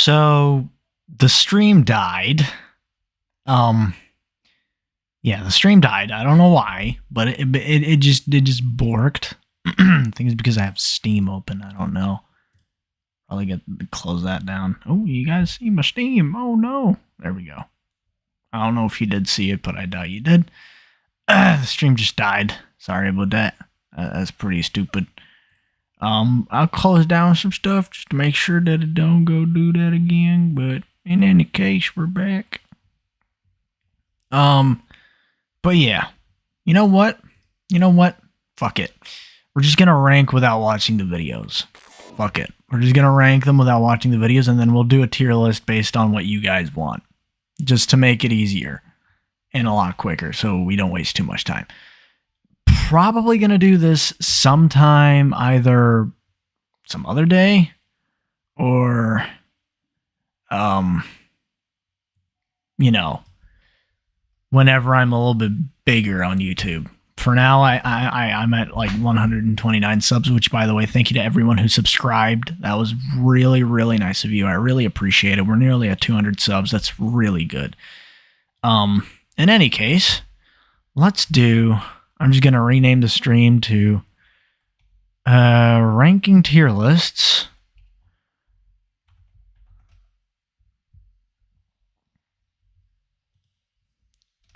So the stream died. Yeah, the stream died. I don't know why, but it just borked. I think it's because I have Steam open. I don't know. Probably get to close that down. Oh, you guys see my Steam? Oh no, there we go. I don't know if you did see it, but I doubt you did. The stream just died. Sorry about that. That's pretty stupid. I'll close down some stuff just to make sure that it don't go do that again. But in any case, we're back. But yeah, you know what? Fuck it. We're just gonna rank without watching the videos. Fuck it. We're just gonna rank them without watching the videos, and then we'll do a tier list based on what you guys want, just to make it easier and a lot quicker, so we don't waste too much time. Probably gonna do this sometime, either some other day or whenever I'm a little bit bigger on YouTube. For now, I'm at like 129 subs, which, by the way, thank you to everyone who subscribed. That was really, really nice of you. I really appreciate it. We're nearly at 200 subs. That's really good. In any case, let's do... I'm just going to rename the stream to ranking tier lists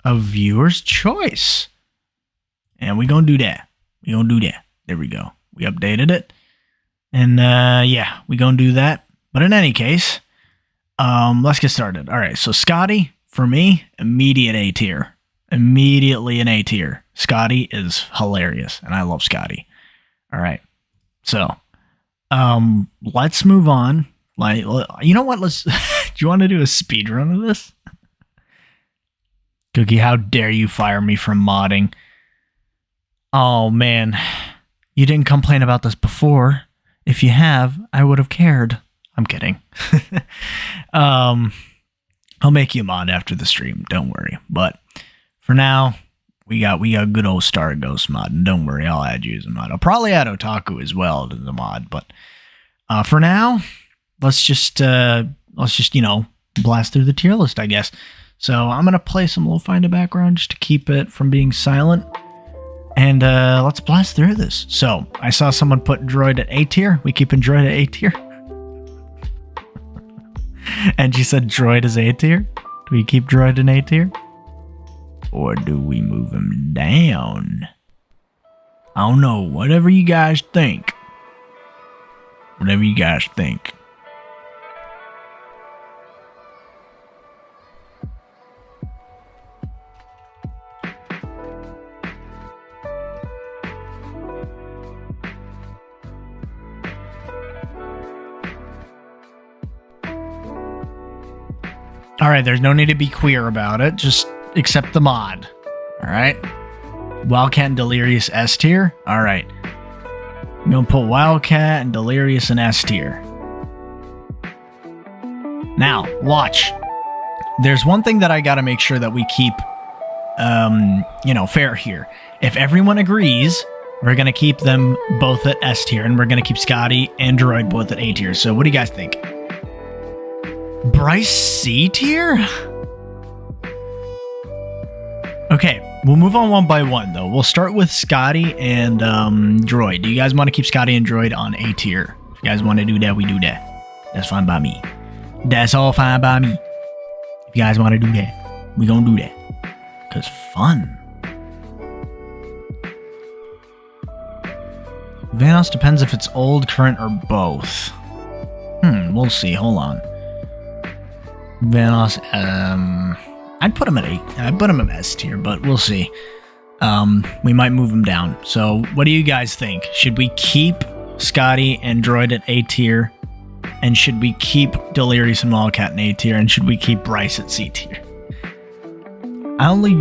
of viewers' choice. And we're going to do that. There we go. We updated it. And yeah, we're going to do that. But in any case, let's get started. All right, so Scotty, for me, immediate A tier. Immediately an A tier. Scotty is hilarious, and I love Scotty. All right, so let's move on. Like, you know what? Let's. Do you want to do a speed run of this? Cookie, how dare you fire me from modding? Oh man, you didn't complain about this before. If you have, I would have cared. I'm kidding. I'll make you a mod after the stream. Don't worry. But for now, we got good old Star Ghost mod, and don't worry, I'll add you as a mod. I'll probably add Otaku as well as a mod, but for now, let's just blast through the tier list, I guess. So I'm gonna play some lo-fi in the background just to keep it from being silent, and let's blast through this. So I saw someone put Droid at A tier. We keeping Droid at A tier, and she said Droid is A tier. Do we keep Droid in A tier? Or do we move him down? I don't know. Whatever you guys think. Whatever you guys think. Alright, there's no need to be queer about it. Just accept the mod. Alright. Wildcat and Delirious S tier. Alright. I'm gonna put Wildcat and Delirious in S tier. Now, watch. There's one thing that I gotta make sure that we keep, fair here. If everyone agrees, we're gonna keep them both at S tier, and we're gonna keep Scotty and Droid both at A tier. So what do you guys think? Bryce C tier? Okay, we'll move on one by one, though. We'll start with Scotty and Droid. Do you guys want to keep Scotty and Droid on A tier? If you guys want to do that, we do that. That's fine by me. That's all fine by me. If you guys want to do that, we gonna do that. Because fun. Vanoss depends if it's old, current, or both. We'll see. Hold on. Vanoss, I'd put him at A. I'd put him at S tier, but we'll see. We might move him down. So, what do you guys think? Should we keep Scotty and Droid at A tier? And should we keep Delirious and Wildcat in A tier? And should we keep Bryce at C tier? I only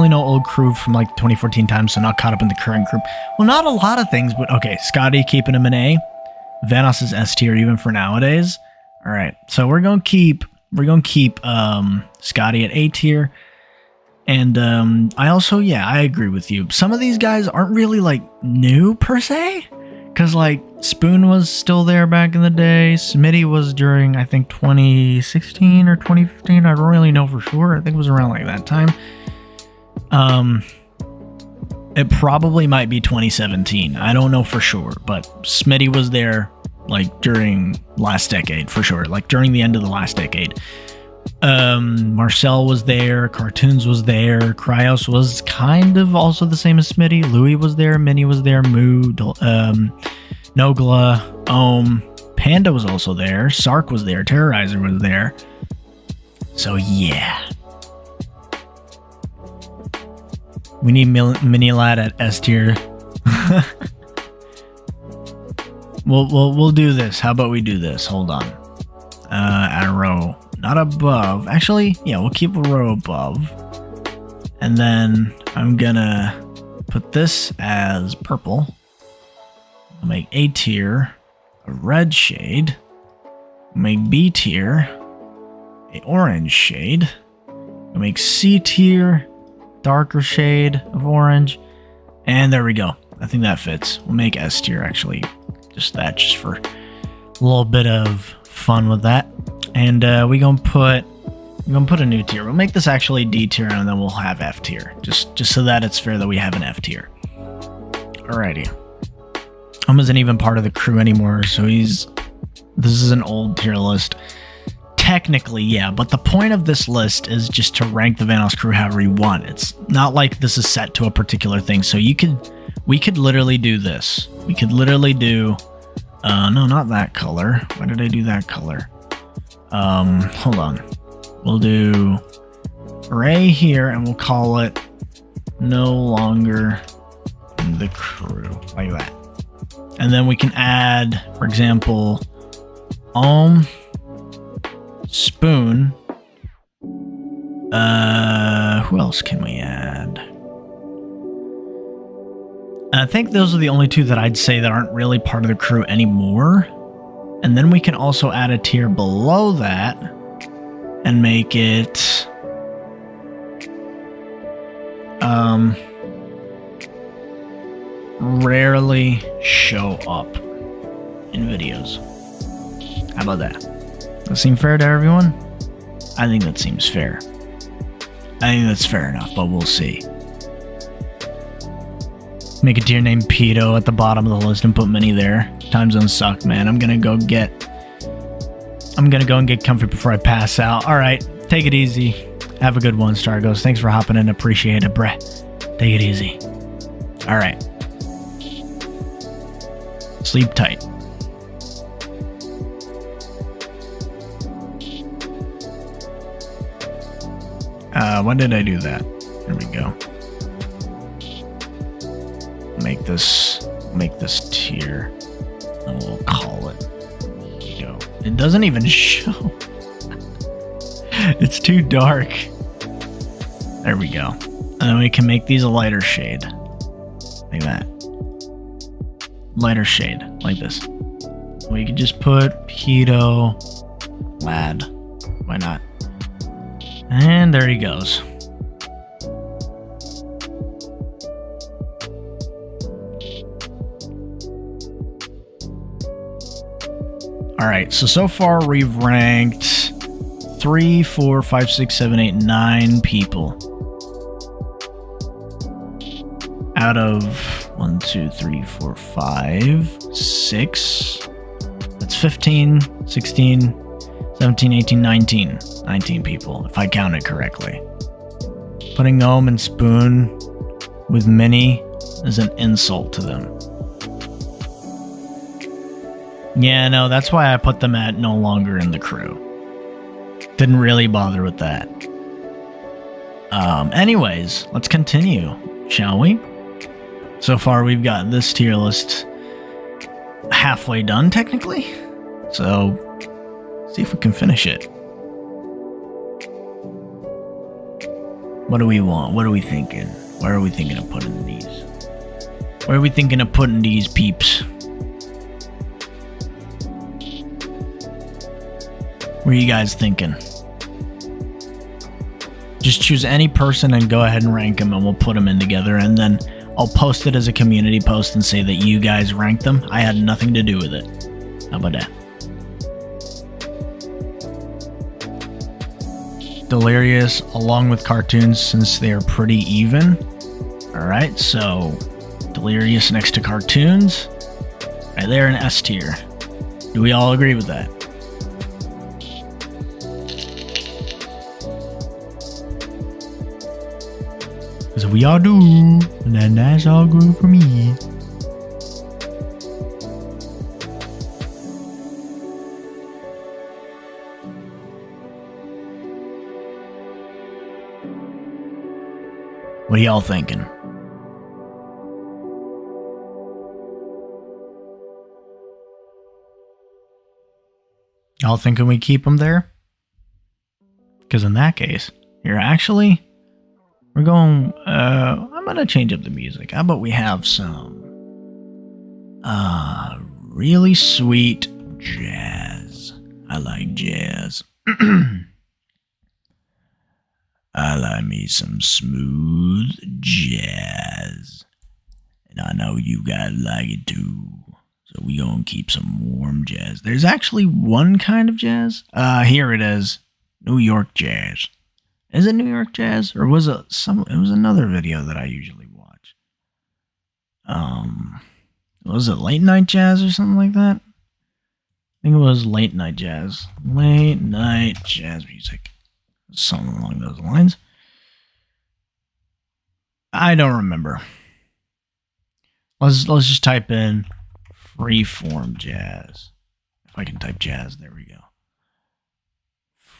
know old crew from like 2014 times, so not caught up in the current group. Well, not a lot of things, but okay. Scotty, keeping him in A. Vanoss is S tier even for nowadays. All right, so we're gonna keep Scotty at A tier, and I agree with you. Some of these guys aren't really like new per se, Because, like, Spoon was still there back in the day. Smitty was during, I think, 2016 or 2015. I don't really know for sure. I think it was around, like, that time. It probably might be 2017. I don't know for sure. But Smitty was there, like, during last decade, for sure. Like, during the end of the last decade. Marcel was there, Cartoons was there, Cryos was kind of also the same as Smitty, Louis was there, Minnie was there, Moo, Nogla, Panda was also there, Sark was there, Terrorizer was there. So yeah. We need Mini Lad at S tier. We'll do this. How about we do this? Hold on. Add a row. Not above. Actually, yeah, we'll keep a row above. And then I'm gonna put this as purple. I'll make A tier a red shade. I'll make B tier a orange shade. I'll make C tier darker shade of orange. And there we go. I think that fits. We'll make S tier actually. Just for a little bit of fun with that. And we're gonna put a new tier. We'll make this actually D tier, and then we'll have F tier, just so that it's fair that we have an F tier. Alrighty. Isn't even part of the crew anymore, so this is an old tier list. Technically, yeah, but the point of this list is just to rank the Vanoss crew however you want. It's not like this is set to a particular thing. So we could literally do this. We could literally do no, not that color. Why did I do that color? Hold on. We'll do array here, and we'll call it no longer in the crew, like that. And then we can add, for example, Spoon. Who else can we add? I think those are the only two that I'd say that aren't really part of the crew anymore. And then we can also add a tier below that and make it rarely show up in videos. How about that? Does that seem fair to everyone? I think that seems fair. I think that's fair enough, but we'll see. Make a tier named Pedo at the bottom of the list and put Mini there. Time zones suck, man. I'm gonna go and get comfy before I pass out. Alright, take it easy. Have a good one, Stargos. Thanks for hopping in. Appreciate it, bruh. Take it easy. Alright. Sleep tight. When did I do that? There we go. Make this tier, and we'll call it Pedo. It doesn't even show. It's too dark. There we go. And then we can make these a lighter shade, like that. Lighter shade, like this. We could just put Pedo Lad. Why not? And there he goes. Alright, so far we've ranked 3, 4, 5, 6, 7, 8, 9 people. Out of 1, 2, 3, 4, 5, 6. That's 15, 16, 17, 18, 19. 19 people, if I counted correctly. Putting Gnome and Spoon with Mini is an insult to them. Yeah, no, that's why I put them at no longer in the crew. Didn't really bother with that. Anyways, let's continue, shall we? So far, we've got this tier list halfway done, technically. So, see if we can finish it. What do we want? What are we thinking? Where are we thinking of putting these? Where are we thinking of putting these peeps? What are you guys thinking? Just choose any person and go ahead and rank them, and we'll put them in together, and then I'll post it as a community post and say that you guys ranked them. I had nothing to do with it. How about that? Delirious along with cartoons, since they are pretty even. Alright, so Delirious next to cartoons. Right there in S tier. Do we all agree with that? Because we all do, then that's all good for me. What are y'all thinking? Y'all thinking we keep them there? Because in that case, we're going, I'm going to change up the music. How about we have some, really sweet jazz. I like jazz. I like me some smooth jazz. And I know you guys like it too. So we gonna keep some warm jazz. There's actually one kind of jazz. Here it is. New York jazz. Is it New York jazz? Or was it it was another video that I usually watch. Was it late night jazz or something like that? I think it was late night jazz. Late night jazz music. Something along those lines. I don't remember. Let's just type in freeform jazz. If I can type jazz, there we go.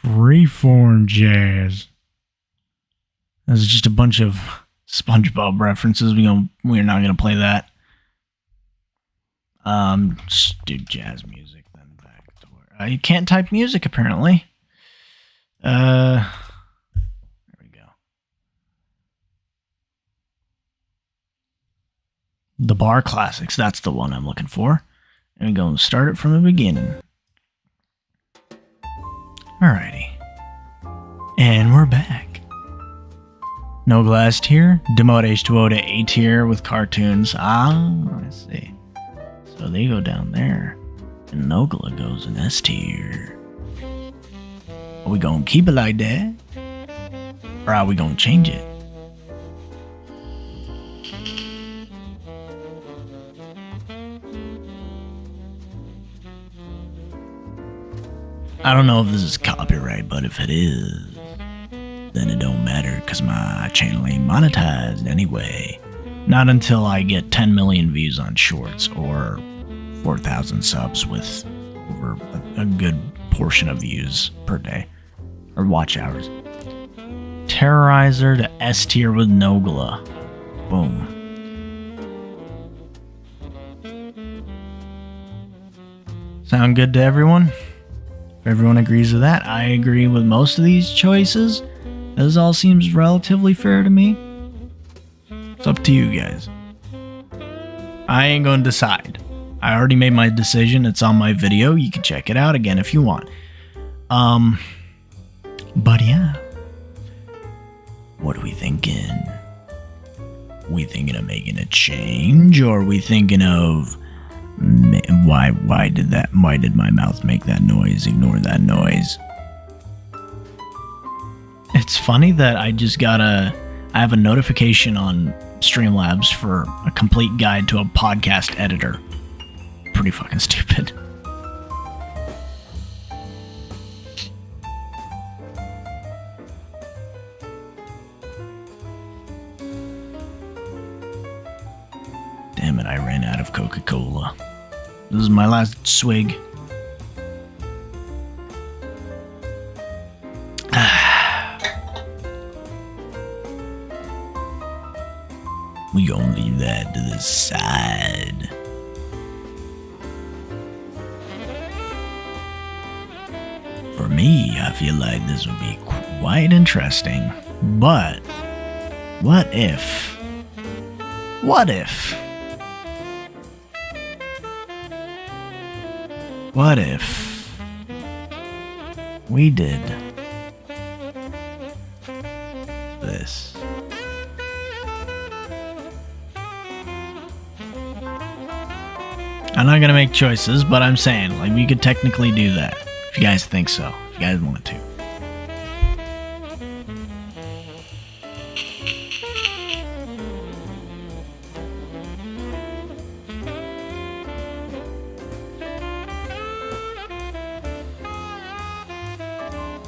Freeform jazz. This is just a bunch of SpongeBob references. We're not gonna play that. Just do jazz music then back to where you can't type music apparently. There we go. The Bar Classics, that's the one I'm looking for. And we go and start it from the beginning. Alrighty. And we're back. No glass tier. Demote H2O to A tier with cartoons. I see. So they go down there. And Nogla goes in S tier. Are we gonna keep it like that? Or are we gonna change it? I don't know if this is copyright, but if it is, then it don't matter because my channel ain't monetized anyway. Not until I get 10 million views on shorts or 4,000 subs with over a good portion of views per day. Or watch hours. Terrorizer to S tier with Nogla. Boom. Sound good to everyone? If everyone agrees with that, I agree with most of these choices. This all seems relatively fair to me. It's up to you guys. I ain't gonna decide. I already made my decision. It's on my video. You can check it out again if you want. But yeah. What are we thinking? We thinking of making a change, or are we thinking of why did my mouth make that noise? Ignore that noise. It's funny that I have a notification on Streamlabs for a complete guide to a podcast editor. Pretty fucking stupid. Damn it, I ran out of Coca-Cola. This is my last swig. We gonna leave that to the side. For me, I feel like this would be quite interesting. But, what if we did this? I'm not gonna make choices, but I'm saying, like, we could technically do that. If you guys think so. If you guys want to.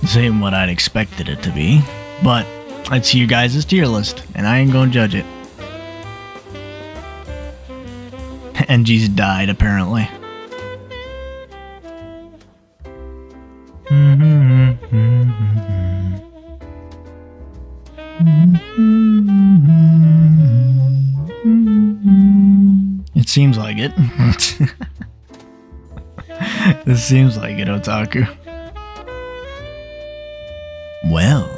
This ain't what I'd expected it to be, but it's you guys' tier list, and I ain't gonna judge it. NG's died, apparently. It seems like it. It seems like it, Otaku. Well,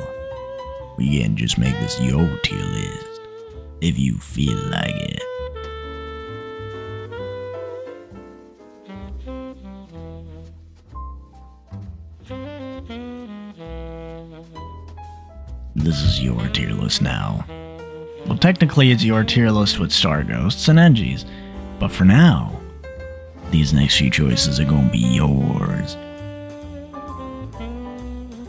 we can just make this your tier list, if you feel like it. This is your tier list now. Well, technically it's your tier list with Star Ghosts and Engis, but for now, these next few choices are gonna be yours.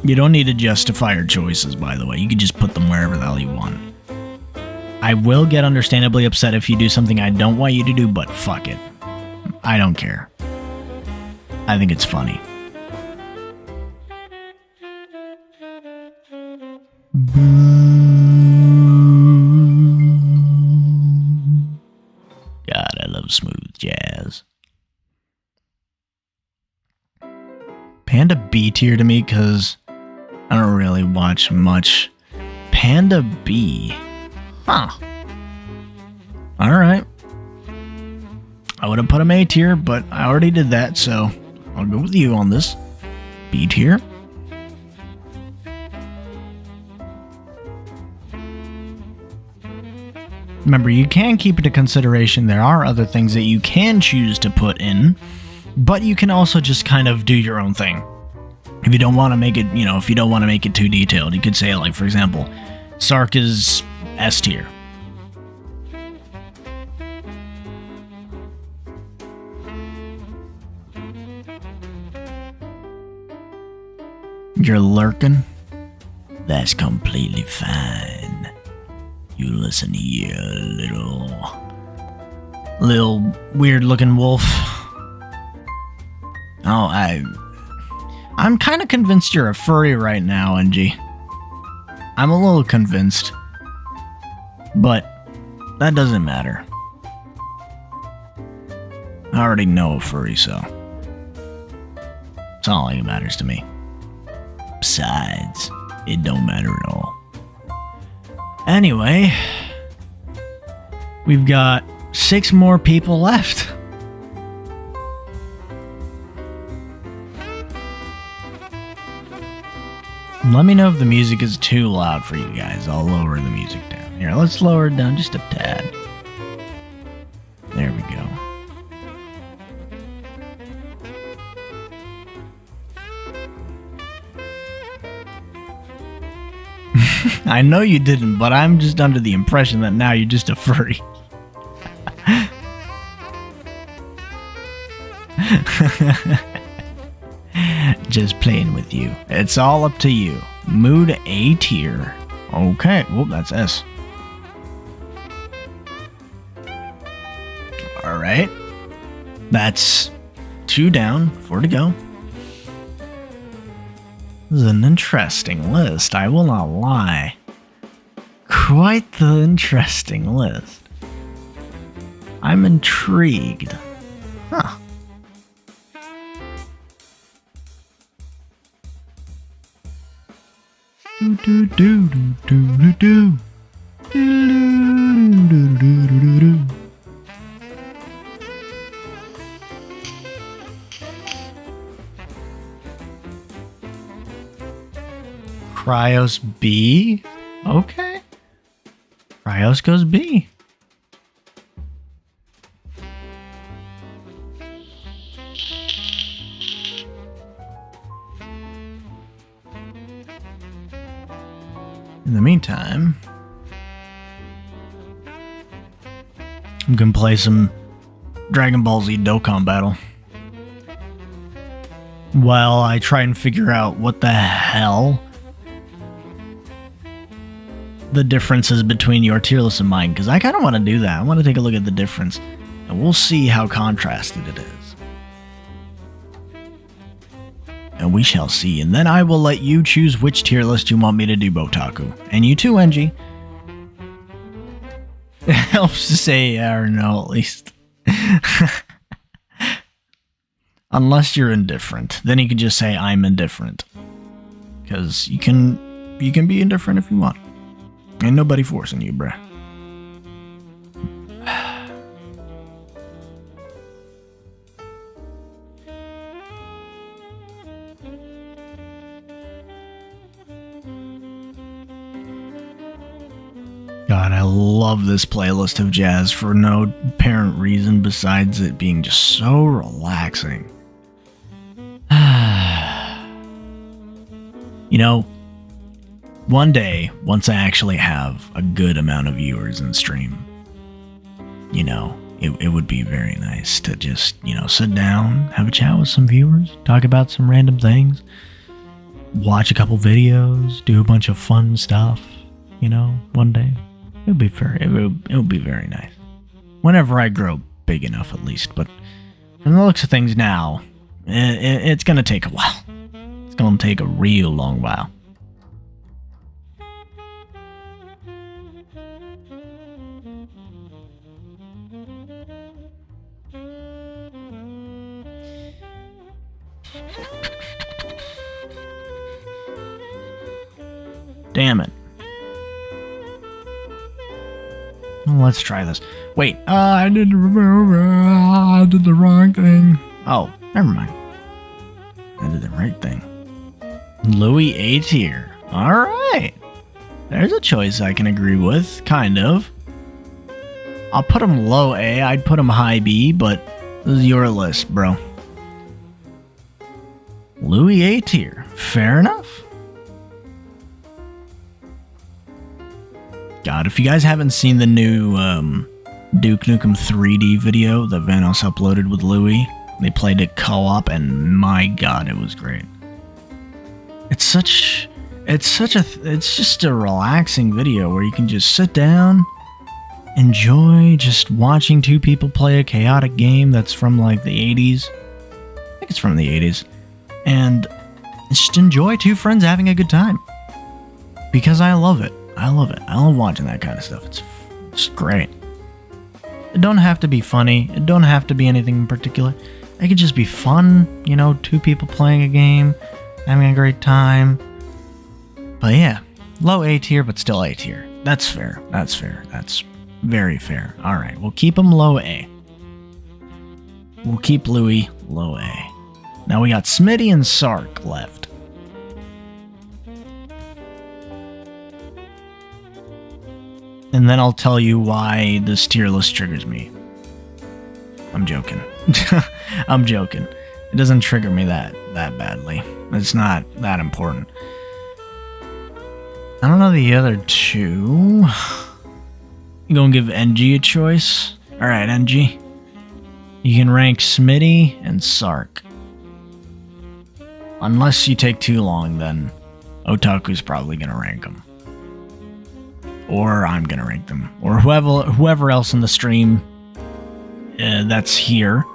You don't need to justify your choices, by the way. You can just put them wherever the hell you want. I will get understandably upset if you do something I don't want you to do, but fuck it. I don't care. I think it's funny. God, I love smooth jazz. Panda B tier to me because I don't really watch much. Panda B. Huh. Alright. I would have put him A tier, but I already did that, so I'll go with you on this. B tier. Remember, you can keep into consideration there are other things that you can choose to put in, but you can also just kind of do your own thing. If you don't want to make it, if you don't want to make it too detailed, you could say, like, for example, Sark is S tier. You're lurking? That's completely fine. You listen here, little weird-looking wolf. Oh, I'm kind of convinced you're a furry right now, NG. I'm a little convinced. But that doesn't matter. I already know a furry, so it's all that matters to me. Besides, it don't matter at all. Anyway, we've got 6 more people left. Let me know if the music is too loud for you guys. I'll lower the music down. Here, let's lower it down just a tad. There we go. I know you didn't, but I'm just under the impression that now you're just a furry. Just playing with you. It's all up to you. Mood A tier. Okay. Whoop, that's S. Alright. That's 2 down, 4 to go. This is an interesting list, I will not lie. Quite the interesting list. I'm intrigued. Huh. Do do do do do do do do do do do. Cryos B? Okay. Cryos goes B. In the meantime, I'm gonna play some Dragon Ball Z Dokkan battle. While I try and figure out what the hell the difference is between your tier list and mine, because I kind of want to do that. I want to take a look at the difference, and we'll see how contrasted it is. And we shall see, and then I will let you choose which tier list you want me to do, Botaku. And you too, NG. It helps to say yeah or no, at least. Unless you're indifferent. Then you can just say, I'm indifferent. Because you can be indifferent if you want. Ain't nobody forcing you, bruh. God, I love this playlist of jazz for no apparent reason besides it being just so relaxing. You know, one day, once I actually have a good amount of viewers in stream, you know, it would be very nice to just, you know, sit down, have a chat with some viewers, talk about some random things, watch a couple videos, do a bunch of fun stuff, you know, one day. It would be very nice. Whenever I grow big enough, at least. But from the looks of things now, it's gonna take a while. It's gonna take a real long while. Damn it. Let's try this. Wait, I did the wrong thing. Oh, never mind. I did the right thing. Louis A tier. Alright. There's a choice I can agree with, kind of. I'll put him low A, I'd put him high B, but this is your list, bro. Louis A tier. Fair enough. God, if you guys haven't seen the new Duke Nukem 3D video that Vanoss uploaded with Louis, they played it co-op, and my God, it was great. It's just a relaxing video where you can just sit down, enjoy just watching two people play a chaotic game that's from like the 80s. I think it's from the 80s. And just enjoy two friends having a good time. Because I love it. I love it. I love watching that kind of stuff. It's great. It don't have to be funny. It don't have to be anything in particular. It could just be fun, you know, two people playing a game, having a great time. But yeah, low A tier, but still A tier. That's fair. That's fair. That's very fair. Alright, we'll keep him low A. We'll keep Louis low A. Now we got Smitty and Sark left. And then I'll tell you why this tier list triggers me. I'm joking. I'm joking. It doesn't trigger me that badly. It's not that important. I don't know the other two. You gonna give NG a choice? Alright, NG. You can rank Smitty and Sark. Unless you take too long, then Otaku's probably gonna rank them. Or I'm gonna rank them. Or whoever else in the stream that's here,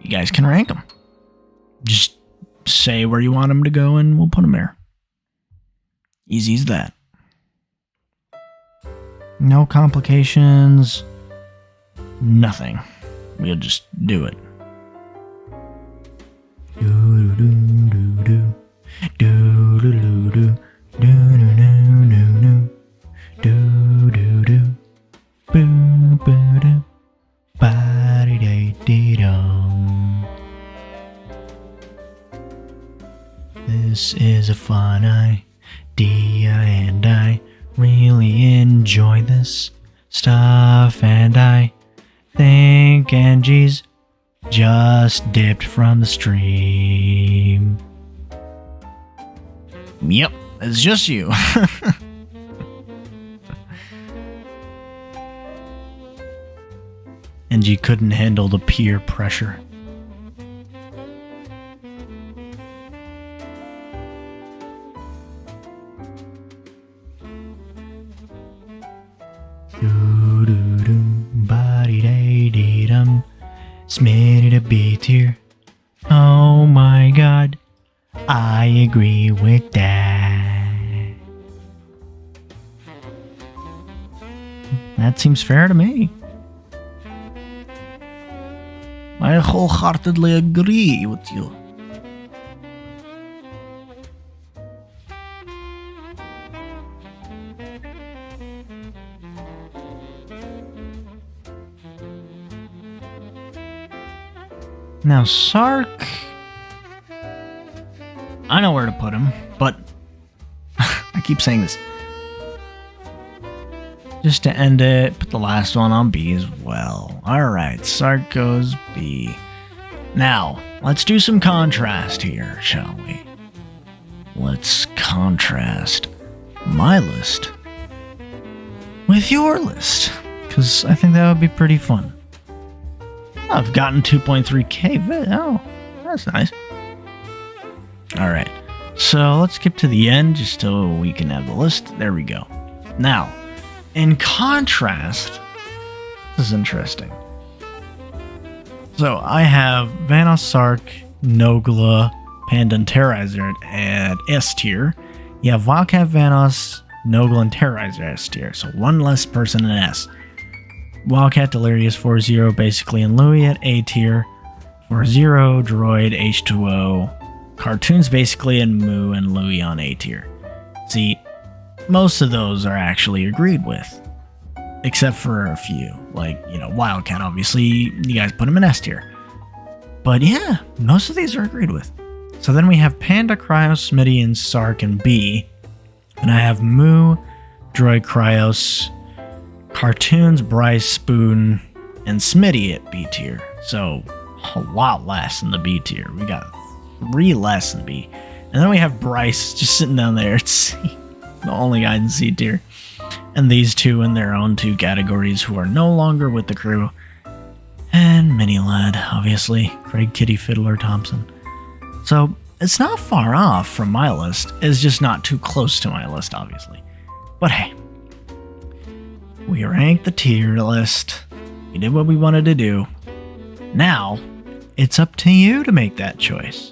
you guys can rank them. Just say where you want them to go and we'll put them there. Easy as that. No complications. Nothing. We'll just do it. This is a fun idea, and I really enjoy this stuff, and I think Angie's just dipped from the stream. Yep, it's just you. Genji couldn't handle the peer pressure. Smitty the B tier. Oh my god, I agree with that. That seems fair to me. I wholeheartedly agree with you. Now, Sark... I know where to put him, but... I keep saying this. Just to end it, put the last one on B as well. Alright, Sark goes B. Now, let's do some contrast here, shall we? Let's contrast my list with your list, because I think that would be pretty fun. I've gotten 2.3k. Oh, that's nice. Alright, so let's skip to the end just so we can have the list. There we go. Now, in contrast, this is interesting. So I have Vanoss, Sark, Nogla, Panda, and Terrorizer at S tier. You have Wildcat, Vanoss, Nogla, and Terrorizer S tier. So one less person in S. Wildcat, Delirious, 4-0, basically, and Louis at A tier. 4-0, Droid, H2O, Cartoons, basically, and Moo and Louis on A tier. See, most of those are actually agreed with. Except for a few. Like, you know, Wildcat, obviously, you guys put him in S tier. But yeah, most of these are agreed with. So then we have Panda, Cryos, Smitty, and Sark in B. And I have Moo, Droid, Cryos, Cartoons, Bryce, Spoon, and Smitty at B tier. So a lot less in the B tier. We got 3 less in B. And then we have Bryce just sitting down there at C. The only guy in C tier. And these two in their own 2 categories who are no longer with the crew. And Mini Lad, obviously. Craig, Kitty, Fiddler, Thompson. So it's not far off from my list. It's just not too close to my list, obviously. But hey. We ranked the tier list. We did what we wanted to do. Now, it's up to you to make that choice.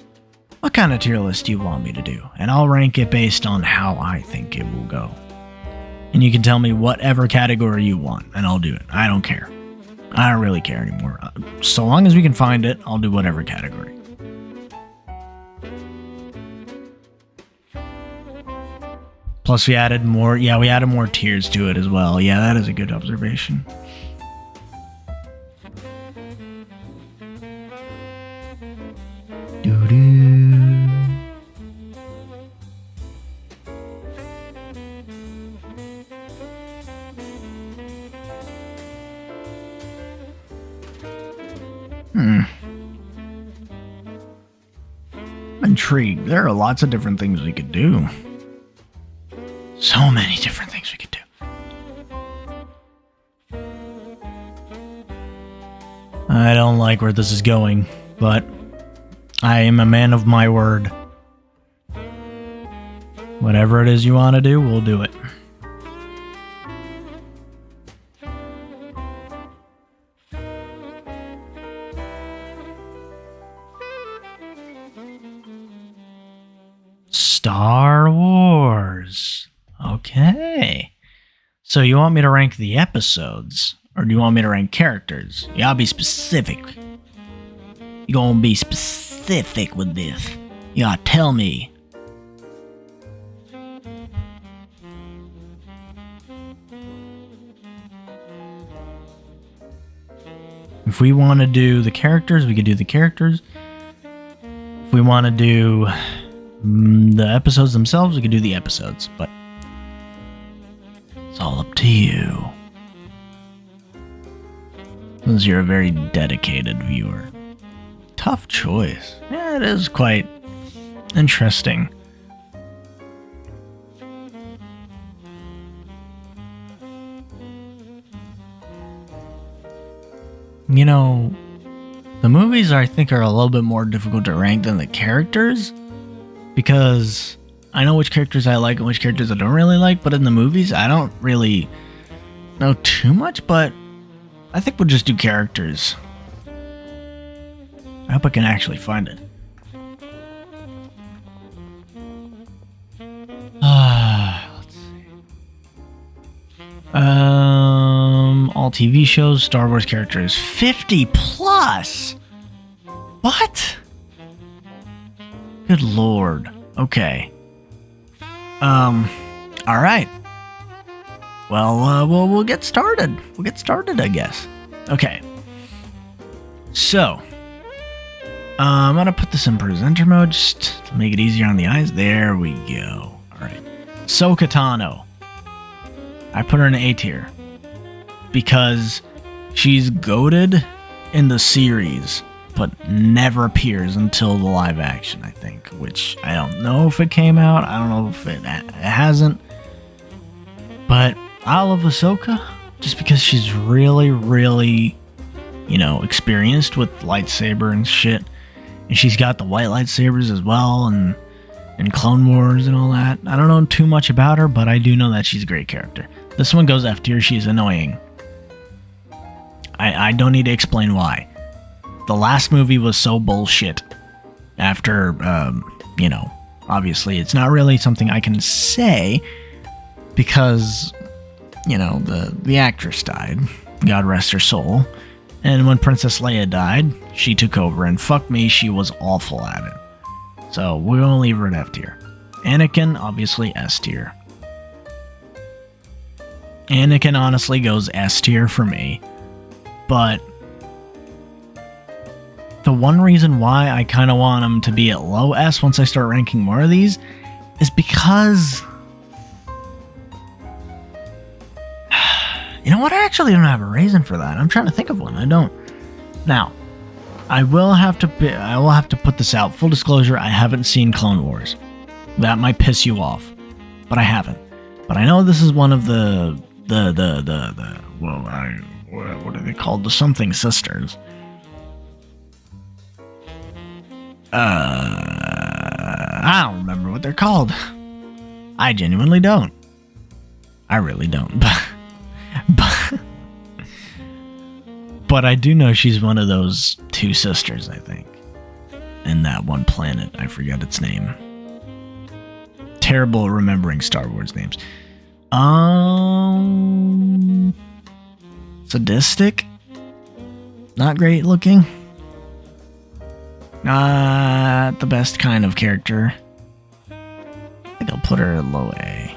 What kind of tier list do you want me to do? And I'll rank it based on how I think it will go. And you can tell me whatever category you want, and I'll do it. I don't care. I don't really care anymore. So long as we can find it, I'll do whatever category. Plus we added more, we added more tiers to it as well. Yeah, that is a good observation. Doo-doo. I'm intrigued. There are lots of different things we could do. So many different things we could do. I don't like where this is going, but I am a man of my word. Whatever it is you want to do, we'll do it. Star Wars. Okay. So you want me to rank the episodes? Or do you want me to rank characters? You gotta be specific. You gonna be specific with this. You gotta tell me. If we want to do the characters, we could do the characters. If we want to do the episodes themselves, we could do the episodes. But it's all up to you. Since you're a very dedicated viewer. Tough choice. Yeah, it is quite interesting. you know, the movies I think are a little bit more difficult to rank than the characters, because I know which characters I like and which characters I don't really like, but in the movies I don't really know too much, but I think we'll just do characters. I hope I can actually find it. Let's see. All TV shows, Star Wars characters, 50 plus. What? Good lord. Okay. All right. Well, we'll get started. We'll get started, I guess. Okay. So, I'm gonna put this in presenter mode just to make it easier on the eyes. There we go. All right. Ahsoka Tano. I put her in A tier because she's goated in the series, but never appears until the live action, I think, which I don't know if it came out. I don't know if it hasn't. But I love Ahsoka just because she's really, really, experienced with lightsaber and shit. And she's got the white lightsabers as well, and Clone Wars and all that. I don't know too much about her, but I do know that she's a great character. This one goes F tier. She's annoying. I don't need to explain why. The last movie was so bullshit. After, obviously it's not really something I can say because, the actress died. God rest her soul. And when Princess Leia died, she took over, and fuck me, she was awful at it. So we're gonna leave her at F tier. Anakin, obviously S tier. Anakin honestly goes S tier for me. But the one reason why I kind of want him to be at low S once I start ranking more of these is because... You know what? I actually don't have a reason for that. I'm trying to think of one. I don't. Now, I will have to put this out. Full disclosure, I haven't seen Clone Wars. That might piss you off, but I haven't. But I know this is one of what are they called? The something sisters. I don't remember what they're called. I genuinely don't. I really don't. But I do know she's one of those two sisters, I think. In that one planet. I forget its name. Terrible at remembering Star Wars names. Sadistic? Not great looking. Not the best kind of character. I think I'll put her at low A.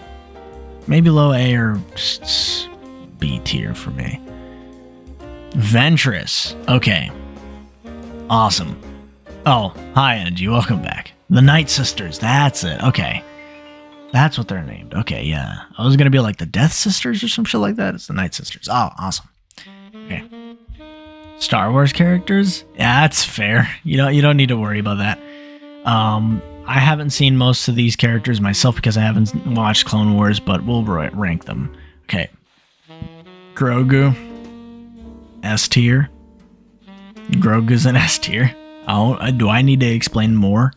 Maybe low A or just B tier for me. Ventress. Okay. Awesome. Oh, hi, Energy. Welcome back. The Night Sisters. That's it. Okay. That's what they're named. Okay, yeah. I was going to be like the Death Sisters or some shit like that. It's the Night Sisters. Oh, awesome. Okay. Star Wars characters? Yeah, that's fair. You don't need to worry about that. I haven't seen most of these characters myself because I haven't watched Clone Wars, but we'll rank them. Okay. Grogu. S tier. Grogu's an S tier. Oh, do I need to explain more?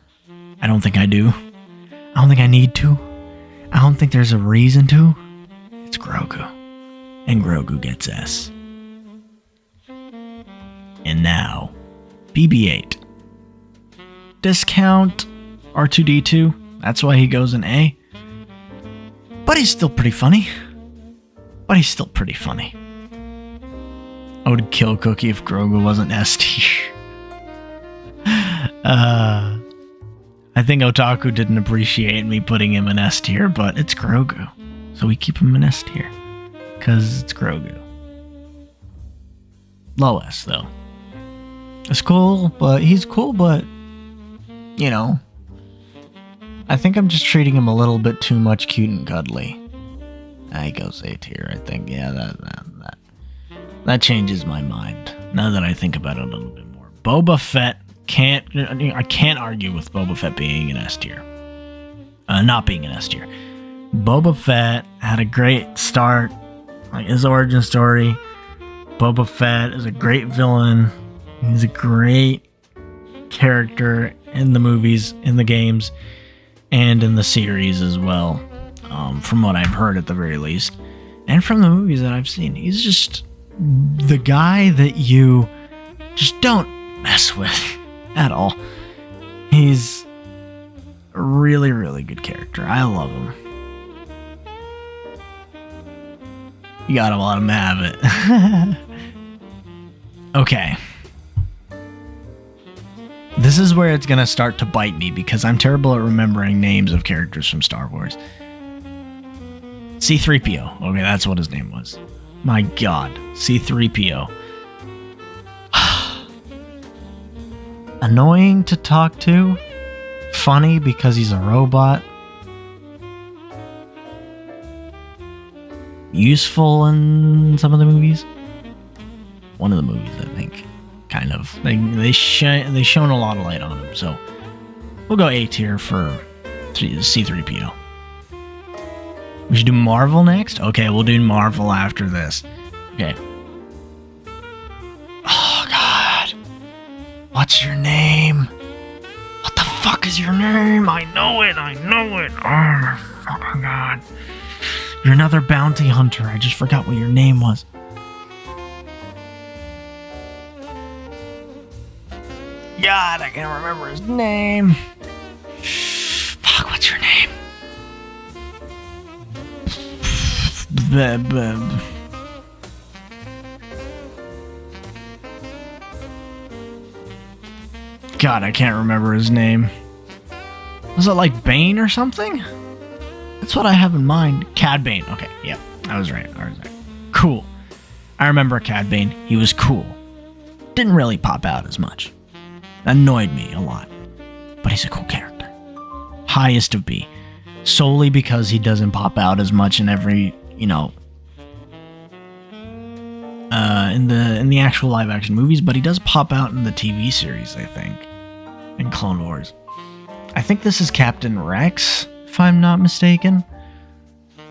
I don't think I do. I don't think I need to. I don't think there's a reason to. It's Grogu. And Grogu gets S. And now, BB-8. Discount R2-D2. That's why he goes in A. But he's still pretty funny. I would kill Cookie if Grogu wasn't S tier. I think Otaku didn't appreciate me putting him in S tier, but it's Grogu. So we keep him in S tier. Because it's Grogu. Low S, though. He's cool, but I think I'm just treating him a little bit too much cute and cuddly. He goes A tier, I think. Yeah, that changes my mind. Now that I think about it a little bit more. Boba Fett I can't argue with Boba Fett being an S tier. Not being an S tier. Boba Fett had a great start. Like his origin story. Boba Fett is a great villain. He's a great character in the movies, in the games, and in the series as well. From what I've heard, at the very least, and from the movies that I've seen, he's just the guy that you just don't mess with at all. He's a really, really good character. I love him. You gotta let him have it. Okay. This is where it's gonna start to bite me because I'm terrible at remembering names of characters from Star Wars. C-3PO. Okay, that's what his name was. My God. C-3PO. Annoying to talk to. Funny because he's a robot. Useful in some of the movies. One of the movies, I think. Kind of. They shone a lot of light on him, so we'll go A tier for C-3PO. We should do Marvel next? Okay, we'll do Marvel after this. Okay. Oh, God. What's your name? What the fuck is your name? I know it. Oh, my fucking God. You're another bounty hunter. I just forgot what your name was. God, I can't remember his name. Fuck, what's your name? God, I can't remember his name. Was it like Bane or something? That's what I have in mind. Cad Bane. Okay, yeah, I was right. Cool. I remember Cad Bane. He was cool. Didn't really pop out as much. Annoyed me a lot. But he's a cool character. Highest of B. Solely because he doesn't pop out as much in every, in the actual live action movies, but he does pop out in the TV series, I think. In Clone Wars. I think this is Captain Rex, if I'm not mistaken.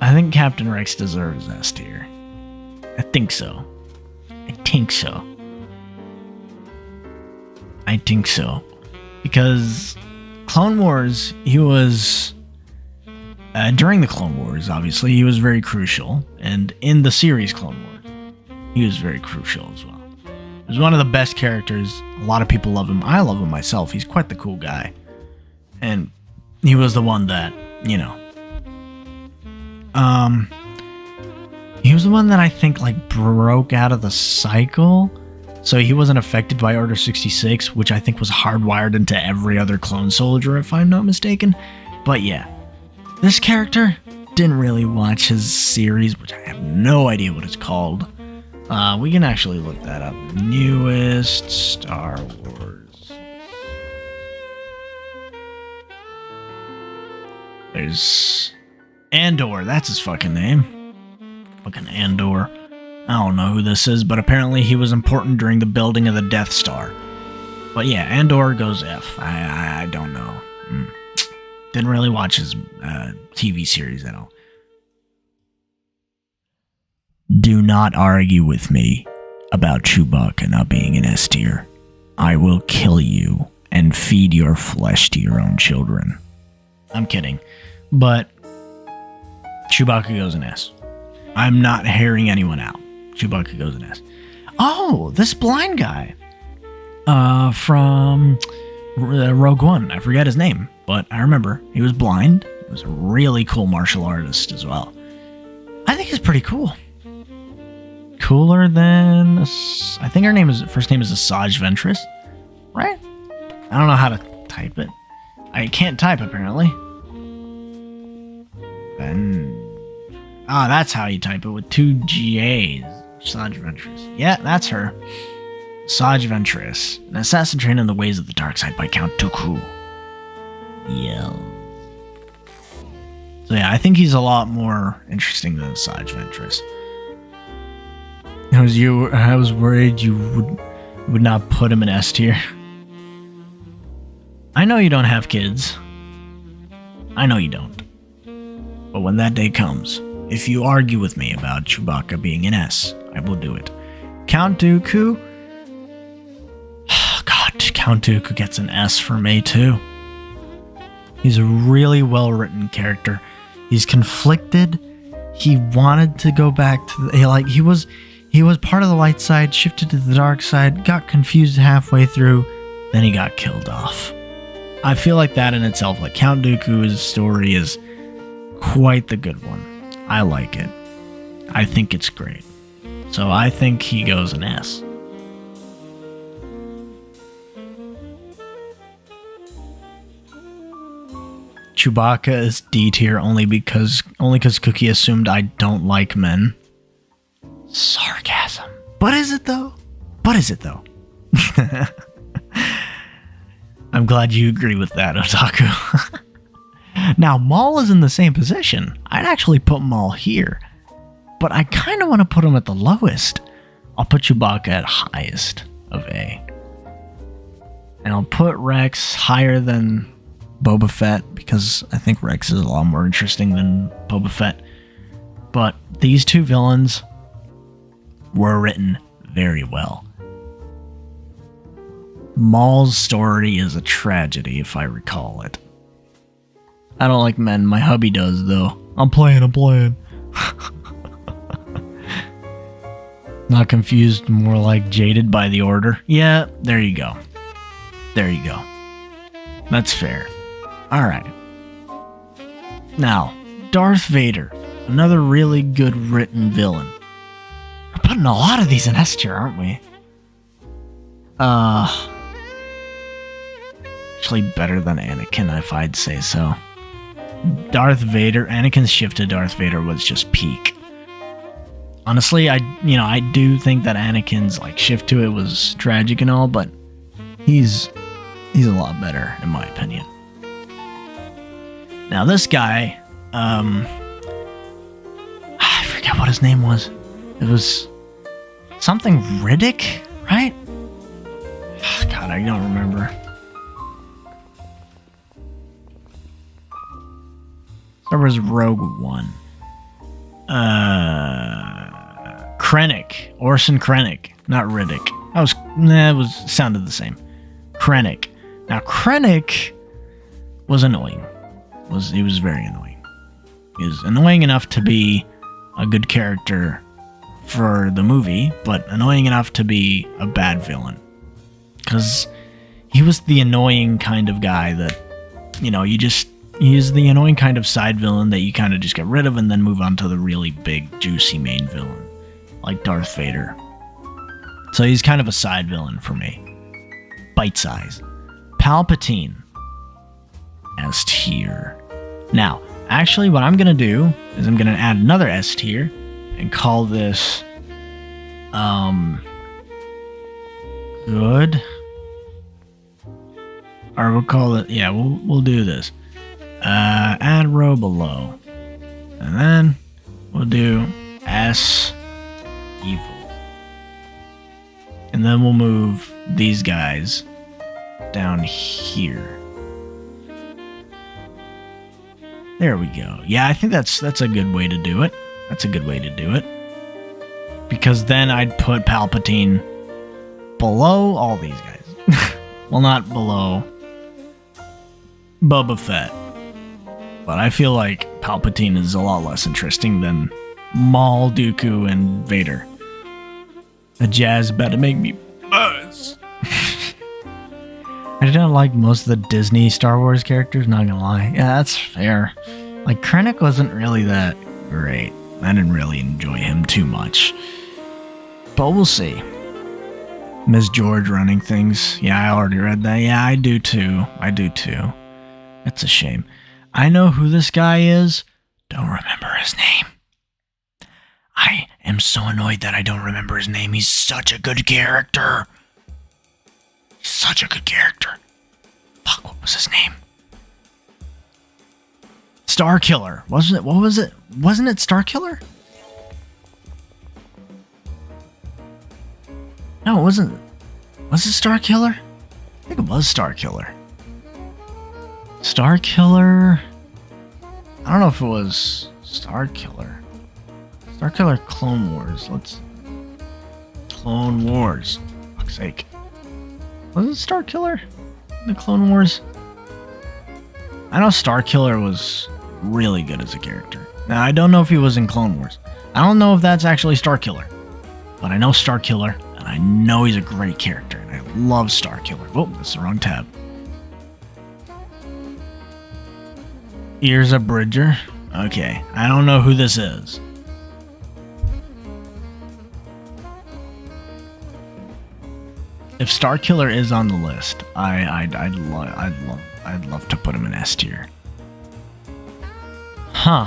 I think Captain Rex deserves S tier. I think so. Because Clone Wars, he was... during the Clone Wars, obviously, he was very crucial. And in the series Clone Wars, he was very crucial as well. He was one of the best characters. A lot of people love him. I love him myself. He's quite the cool guy. And he was the one that, he was the one that I think, broke out of the cycle. So he wasn't affected by Order 66, which I think was hardwired into every other clone soldier, if I'm not mistaken. But yeah, this character, didn't really watch his series, which I have no idea what it's called. We can actually look that up. Newest Star Wars. There's Andor, that's his fucking name. Fucking Andor. I don't know who this is, but apparently he was important during the building of the Death Star. But yeah, Andor goes F. I don't know. Didn't really watch his TV series at all. Do not argue with me about Chewbacca not being an S tier. I will kill you and feed your flesh to your own children. I'm kidding. But Chewbacca goes an S. I'm not hearing anyone out. Chewbacca goes an S. Oh, this blind guy from Rogue One. I forget his name, but I remember he was blind. He was a really cool martial artist as well. I think he's pretty cool. Cooler than... I think her first name is Asajj Ventress, right? I don't know how to type it. I can't type, apparently. That's how you type it, with 2 G's. Asajj Ventress. Yeah, that's her. Asajj Ventress. An assassin trained in the ways of the dark side by Count Dooku. Yeah. So yeah, I think he's a lot more interesting than Asajj Ventress. I was worried you would not put him in S tier. I know you don't have kids. I know you don't. But when that day comes, if you argue with me about Chewbacca being an S, I will do it. Count Dooku. God, Count Dooku gets an S for me too. He's a really well-written character. He's conflicted. He wanted to go back to he was part of the light side, shifted to the dark side, got confused halfway through, then he got killed off. I feel like that in itself, like Count Dooku's story is quite the good one. I like it. I think it's great. So I think he goes an S. Chewbacca is D tier only because Cookie assumed I don't like men. Sarcasm. But is it though? I'm glad you agree with that, Otaku. Now, Maul is in the same position. I'd actually put Maul here, but I kind of want to put him at the lowest. I'll put Chewbacca at highest of A. And I'll put Rex higher than Boba Fett, because I think Rex is a lot more interesting than Boba Fett. But these two villains were written very well. Maul's story is a tragedy, if I recall it. I don't like men. My hubby does, though. I'm playing. Not confused, more like jaded by the order. Yeah, there you go. That's fair. Alright. Now, Darth Vader. Another really good written villain. We're putting a lot of these in S tier, aren't we? Actually better than Anakin, if I'd say so. Darth Vader, Anakin's shift to Darth Vader was just peak. Honestly, I do think that Anakin's shift to it was tragic and all, but he's a lot better in my opinion. Now this guy, I forget what his name was. It was something Riddick, right? God, I don't remember. There was Rogue One. Krennic. Orson Krennic. Not Riddick. It sounded the same. Krennic. Now, Krennic was annoying. He was very annoying. He was annoying enough to be a good character for the movie, but annoying enough to be a bad villain. Because he was the annoying kind of guy that, he's the annoying kind of side villain that you kind of just get rid of and then move on to the really big, juicy main villain, like Darth Vader. So he's kind of a side villain for me. Bite size. Palpatine. S tier. Now, actually what I'm going to do is I'm going to add another S tier and call this, good. Or we'll call it, we'll do this. Add row below. And then we'll do S evil. And then we'll move these guys down here. There we go. Yeah, I think that's a good way to do it. Because then I'd put Palpatine below all these guys. Well, not below Boba Fett. But I feel like Palpatine is a lot less interesting than Maul, Dooku, and Vader. The jazz better make me buzz. I didn't like most of the Disney Star Wars characters, not gonna lie. Yeah, that's fair. Krennic wasn't really that great. I didn't really enjoy him too much. But we'll see. Ms. George running things. Yeah, I already read that. Yeah, I do too. It's a shame. I know who this guy is. Don't remember his name. I am so annoyed that I don't remember his name. He's such a good character. Fuck, what was his name? Starkiller. Wasn't it? What was it? Wasn't it Starkiller? No, it wasn't. Was it Starkiller? I think it was Starkiller. Starkiller. I don't know if it was Starkiller. Starkiller Clone Wars. Clone Wars. For fuck's sake. Was it Starkiller in the Clone Wars? I know Starkiller was really good as a character. Now, I don't know if he was in Clone Wars. I don't know if that's actually Starkiller. But I know Starkiller, and I know he's a great character, and I love Starkiller. Oh, that's the wrong tab. Here's a Bridger. Okay, I don't know who this is. If Starkiller is on the list, I'd love to put him in S tier. Huh?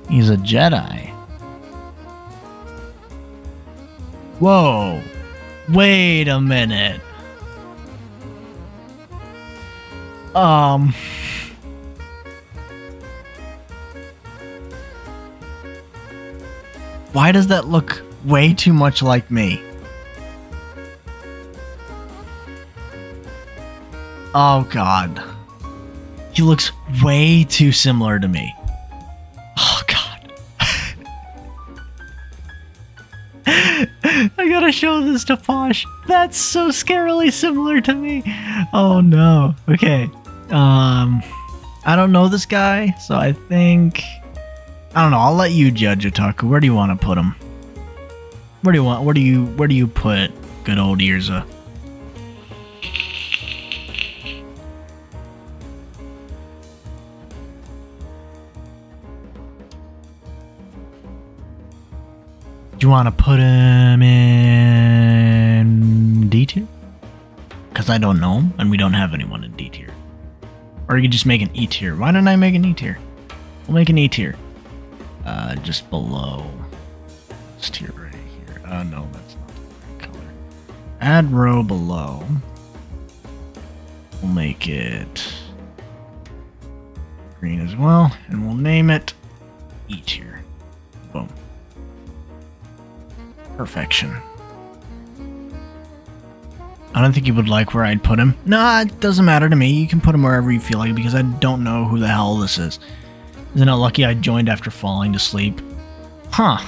He's a Jedi. Whoa! Wait a minute. Why does that look way too much like me? Oh god. He looks way too similar to me. Oh god. I gotta show this to Posh. That's so scarily similar to me. Oh no. Okay. I don't know this guy, so I think... I don't know, I'll let you judge, Otaku. Where do you want to put him? Where do you put good old Irza? Do you want to put him in D tier? Because I don't know him, and we don't have anyone in D tier. Or you could just make an E tier. Why didn't I make an E tier? We'll make an E tier. Just below this tier right here. No, that's not the right color. Add row below. We'll make it green as well, and we'll name it E tier. Boom. Perfection. I don't think you would like where I'd put him. No, it doesn't matter to me. You can put him wherever you feel like, because I don't know who the hell this is. Isn't it lucky I joined after falling to sleep? Huh.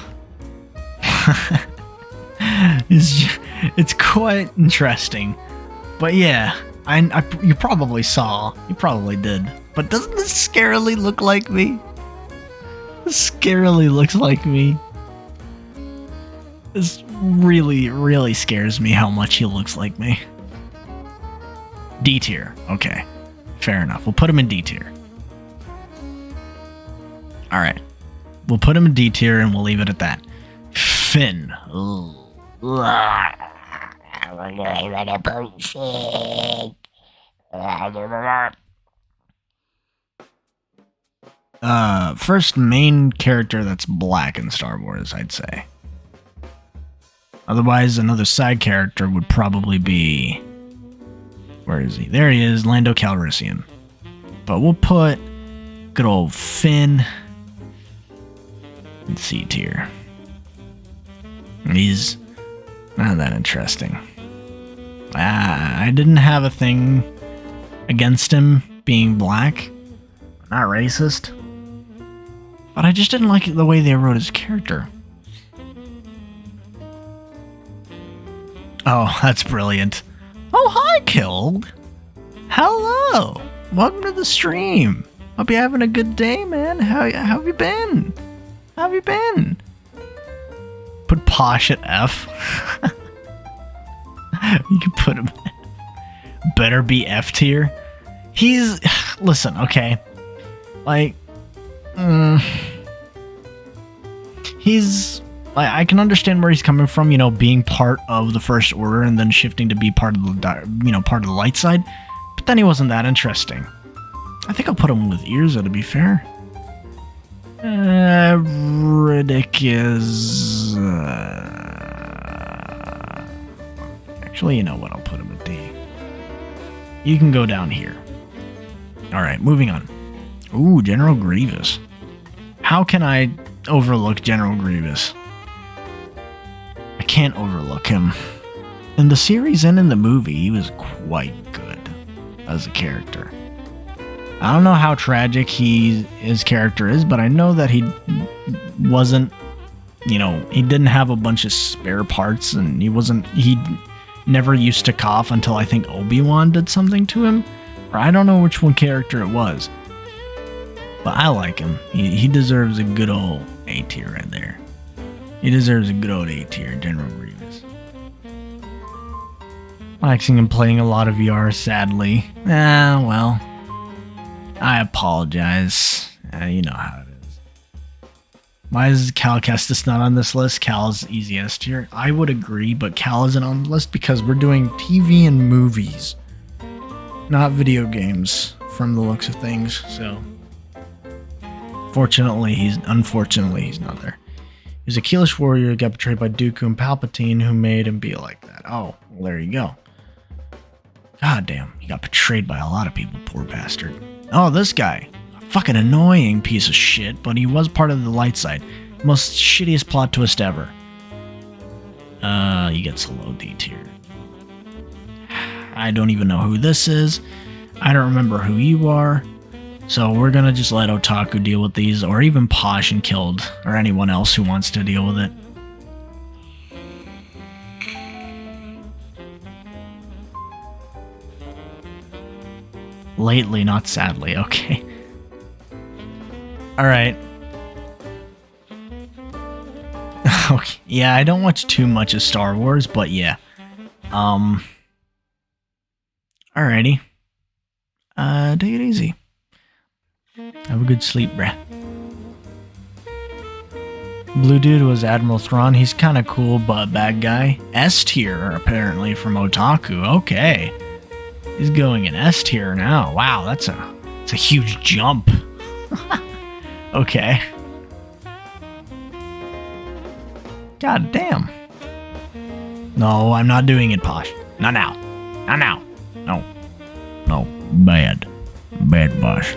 It's quite interesting. But yeah, you probably saw. You probably did. But doesn't this scarily look like me? This scarily looks like me. This really, really scares me how much he looks like me. D tier. Okay. Fair enough. We'll put him in D tier. Alright. We'll put him in D tier and we'll leave it at that. Finn. First main character that's black in Star Wars, I'd say. Otherwise, another side character would probably be... Where is he? There he is, Lando Calrissian. But we'll put good old Finn in C tier. He's not that interesting. I didn't have a thing against him being black. Not racist. But I just didn't like the way they wrote his character. Oh, that's brilliant. Oh, hi, Killed. Hello. Welcome to the stream. Hope you're having a good day, man. How have you been? How have you been? Put Posh at F. You can put him... Better be F tier. He's... Listen, okay. Like... He's... I can understand where he's coming from, you know, being part of the First Order and then shifting to be part of the, part of the light side. But then he wasn't that interesting. I think I'll put him with Irza, to be fair. Riddick is... Actually, you know what? I'll put him at D. You can go down here. Alright, moving on. Ooh, General Grievous. How can I overlook General Grievous? I can't overlook him. In the series and in the movie, he was quite good as a character. I don't know how tragic his character is, but I know that he wasn't you know, he didn't have a bunch of spare parts, and he never used to cough until I think Obi-Wan did something to him. Or I don't know which one character it was. But I like him. He deserves a good old A tier right there. He deserves a good old A tier, General Grievous. Waxing and playing a lot of VR, sadly. Well. I apologize. You know how it is. Why is Cal Kestis not on this list? Cal is easy S tier. I would agree, but Cal isn't on the list because we're doing TV and movies, not video games, from the looks of things. So, unfortunately, he's not there. He's a Keelish warrior who got betrayed by Dooku and Palpatine, who made him be like that. Oh, well, there you go. God damn, he got betrayed by a lot of people, poor bastard. Oh, this guy. A fucking annoying piece of shit, but he was part of the light side. Most shittiest plot twist ever. He gets a low D tier. I don't even know who this is. I don't remember who you are. So we're gonna just let Otaku deal with these, or even Posh and Killed, or anyone else who wants to deal with it. Lately, not sadly. Okay. Alright. Okay. Yeah, I don't watch too much of Star Wars, but yeah. Alrighty. Take it easy. Have a good sleep, bruh. Blue dude was Admiral Thrawn. He's kind of cool, but bad guy. S tier, apparently, from Otaku. Okay. He's going in S tier now. Wow, that's a huge jump. Okay. God damn. No, I'm not doing it, Posh. Not now. Not now. No. No. Bad. Bad, Posh.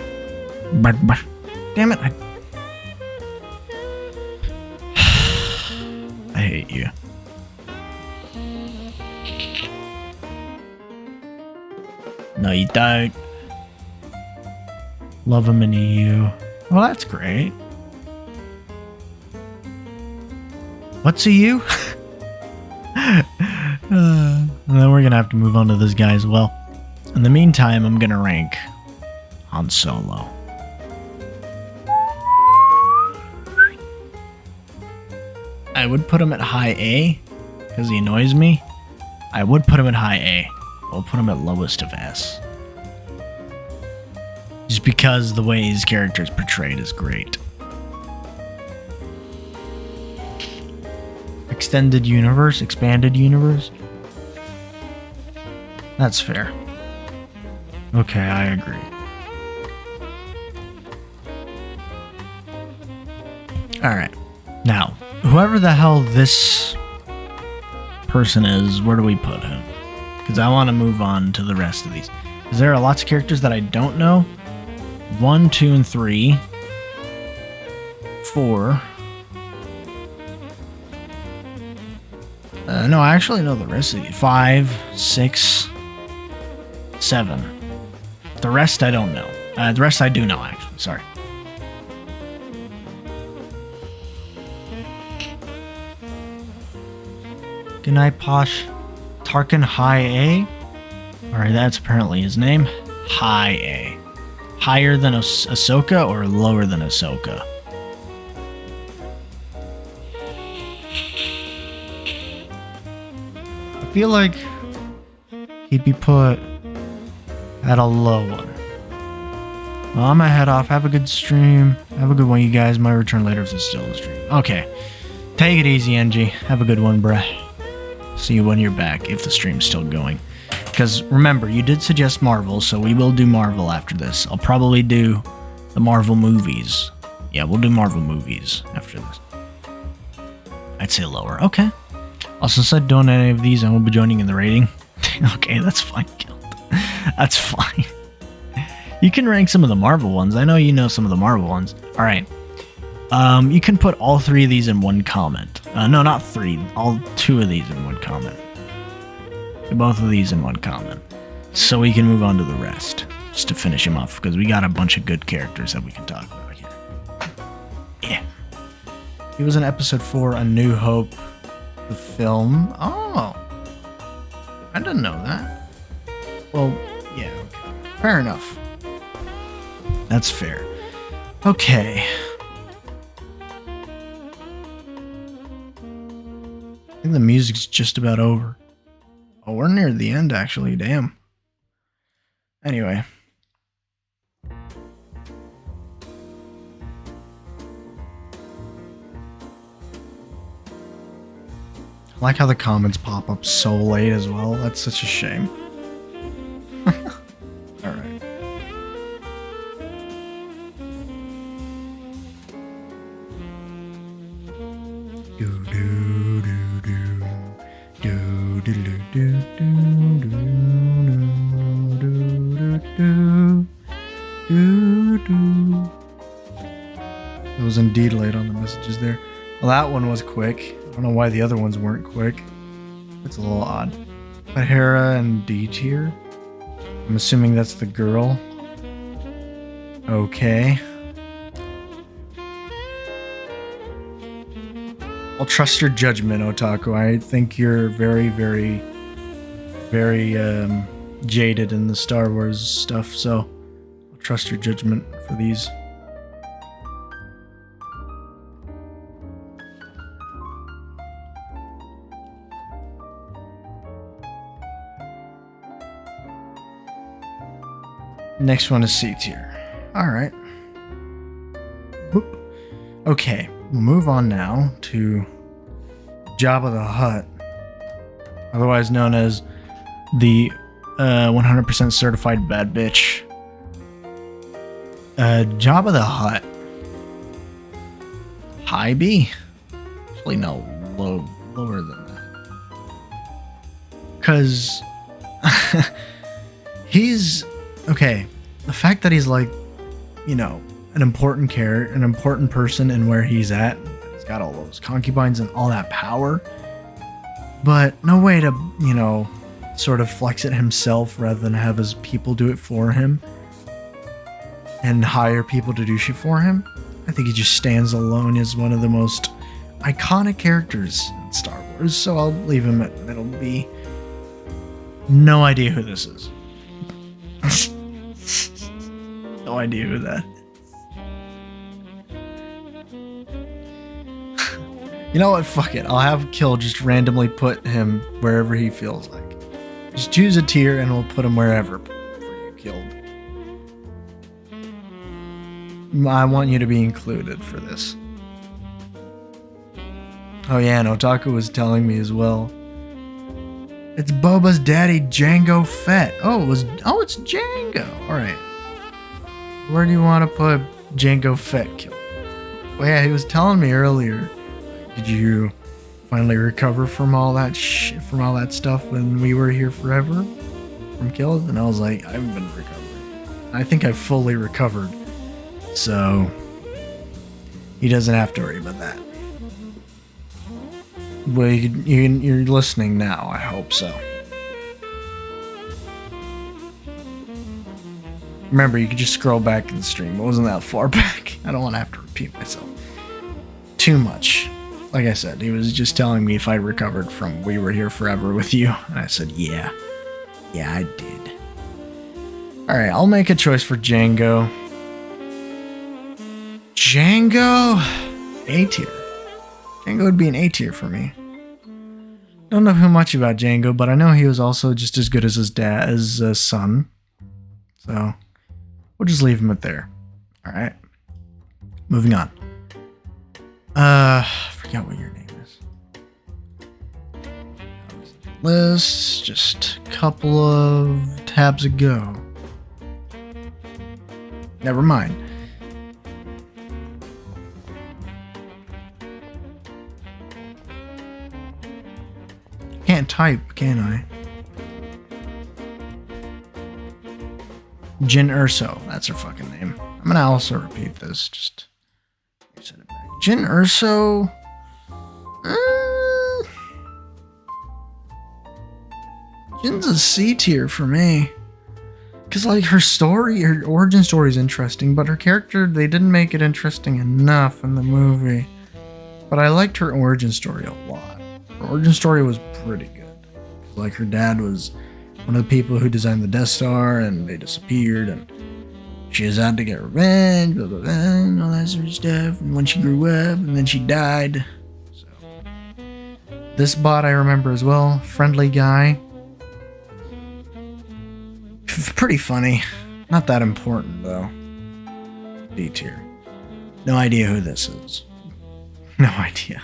Bad, Posh. Damn it. I hate you. No, you don't. Love him into you. Well, that's great. What's a you? And then we're gonna have to move on to this guy as well. In the meantime, I'm gonna rank Han Solo. I would put him at high A because he annoys me. I would put him at high A. I'll put him at lowest of S. Just because the way his character is portrayed is great. Extended universe? Expanded universe? That's fair. Okay, I agree. Alright. Now, whoever the hell this person is, where do we put him? Because I want to move on to the rest of these. Because there are lots of characters that I don't know. 1, 2, and 3. 4. No, I actually know the rest of these. 5, 6, 7. The rest I don't know. The rest I do know, actually. Sorry. Good night, Posh. Tarkin High A? Alright, that's apparently his name. High A. Higher than Ahsoka or lower than Ahsoka? I feel like he'd be put at a low one. Well, I'm gonna head off. Have a good stream. Have a good one, you guys. Might return later if it's still a stream. Okay. Take it easy, NG. Have a good one, bruh. See you when you're back, if the stream's still going. Because remember, you did suggest Marvel, so we will do Marvel after this. I'll probably do the Marvel movies. Yeah, we'll do Marvel movies after this. I'd say lower. Okay. Also, since I don't any of these, I won't be joining in the rating. Okay, that's fine, Guild. That's fine. You can rank some of the Marvel ones. I know you know some of the Marvel ones. Alright. You can put all 3 of these in one comment. No, not 3. All 2 of these in one comment. Both of these in one comment. So we can move on to the rest. Just to finish him off, because we got a bunch of good characters that we can talk about here. Yeah. He was in episode 4, A New Hope, the film. Oh, I didn't know that. Well, yeah, okay. Fair enough. That's fair. Okay. I think the music's just about over. Oh, we're near the end, actually. Damn. Anyway. I like how the comments pop up so late as well. That's such a shame. Alright. Do do do do do do do do do do do. It was indeed late on the messages there. Well, that one was quick. I don't know why the other ones weren't quick. It's a little odd. But Hera and D tier? I'm assuming that's the girl. Okay. I'll trust your judgment, Otaku. I think you're very, very, very jaded in the Star Wars stuff, so I'll trust your judgment for these. Next one is C tier. Alright. Okay, we'll move on now to Jabba the Hutt, otherwise known as the 100% certified bad bitch. Jabba the Hutt. High B? Actually, no, lower than that. Because he's... Okay, the fact that he's like, you know, an important character, an important person in where he's at, he's got all those concubines and all that power, but no way to, you know, sort of flex it himself rather than have his people do it for him and hire people to do shit for him. I think he just stands alone as one of the most iconic characters in Star Wars, so I'll leave him at middle B. No idea who this is. No idea who that is. You know what? Fuck it. I'll have Kill just randomly put him wherever he feels like. Just choose a tier and we'll put him wherever for you killed. I want you to be included for this. Oh yeah, and Otaku was telling me as well. It's Boba's daddy, Jango Fett. It's Jango. Alright. Where do you want to put Jango Fett Kill? Well, yeah, he was telling me earlier. Did you finally recover from all that shit, from all that stuff when we were here forever? From Killed? And I was like, I haven't been recovering. I think I fully recovered. So, he doesn't have to worry about that. Well, you're listening now, I hope so. Remember, you could just scroll back in the stream. It wasn't that far back. I don't want to have to repeat myself too much. Like I said, he was just telling me if I recovered from We Were Here Forever with you. And I said, yeah. Yeah, I did. Alright, I'll make a choice for Jango. Jango? A tier. Jango would be an A tier for me. Don't know too much about Jango, but I know he was also just as good as his dad, as his son. So, we'll just leave him at there. Alright. Moving on. I forgot what your name is. List, just a couple of tabs ago. Never mind. Can't type, can I? Jyn Erso, that's her fucking name. I'm gonna also repeat this, just send it back. Jyn Erso. Jyn's a C tier for me. Cause like her story, her origin story is interesting, but her character, they didn't make it interesting enough in the movie. But I liked her origin story a lot. Her origin story was pretty good. Like, her dad was one of the people who designed the Death Star, and they disappeared, and she was out to get revenge, blah, blah, blah, and all that sort of stuff. And when she grew up, and then she died. So, this bot I remember as well. Friendly guy. Pretty funny. Not that important, though. D tier. No idea who this is. No idea.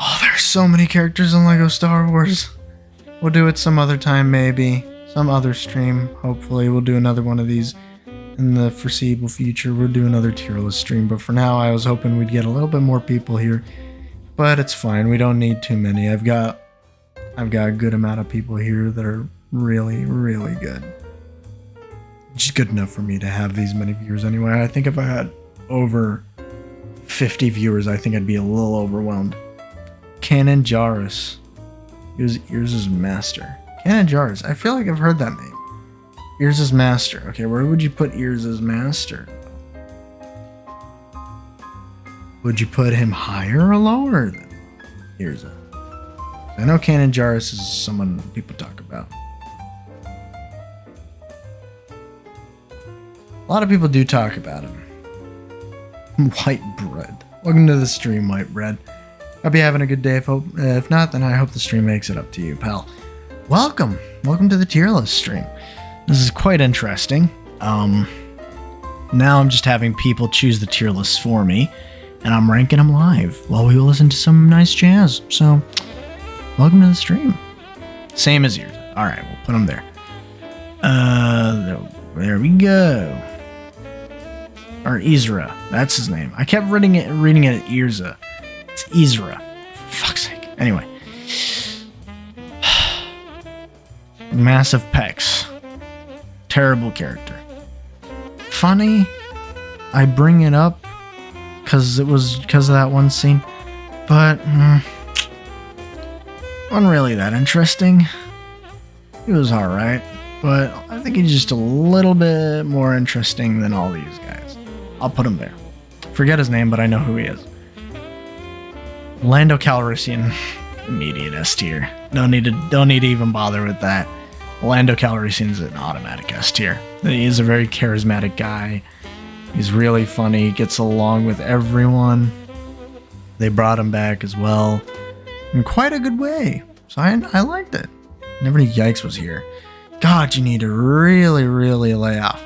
Oh, there's so many characters in LEGO Star Wars. We'll do it some other time, maybe. Some other stream. Hopefully, we'll do another one of these in the foreseeable future. We'll do another tier list stream. But for now, I was hoping we'd get a little bit more people here. But it's fine. We don't need too many. I've got a good amount of people here that are really, really good. Just good enough for me to have these many viewers anyway. I think if I had over 50 viewers, I think I'd be a little overwhelmed. Canon Jarrus. He was Ears' master. Canon Jarrus. I feel like I've heard that name. Ears' master. Okay, where would you put Ears' master? Would you put him higher or lower than Ears? I know Canon Jarrus is someone people talk about. A lot of people do talk about him. White bread. Welcome to the stream, White bread. Hope you're having a good day. If not, then I hope the stream makes it up to you, pal. Welcome. Welcome to the tier list stream. This is quite interesting. Now I'm just having people choose the tier lists for me, and I'm ranking them live while we listen to some nice jazz. So, welcome to the stream. Same as yours. All right, we'll put them there. There we go. Or Ezra, that's his name. I kept reading it Irza. It's Ezra. For fuck's sake. Anyway. Massive pecs. Terrible character. Funny. I bring it up because of that one scene. But, wasn't really that interesting. He was alright. But I think he's just a little bit more interesting than all these guys. I'll put him there. Forget his name, but I know who he is. Lando Calrissian, immediate S tier. Don't need to even bother with that. Lando Calrissian's an automatic S tier. He is a very charismatic guy. He's really funny. Gets along with everyone. They brought him back as well, in quite a good way. So I liked it. Never knew Yikes was here. God, you need to really, really lay off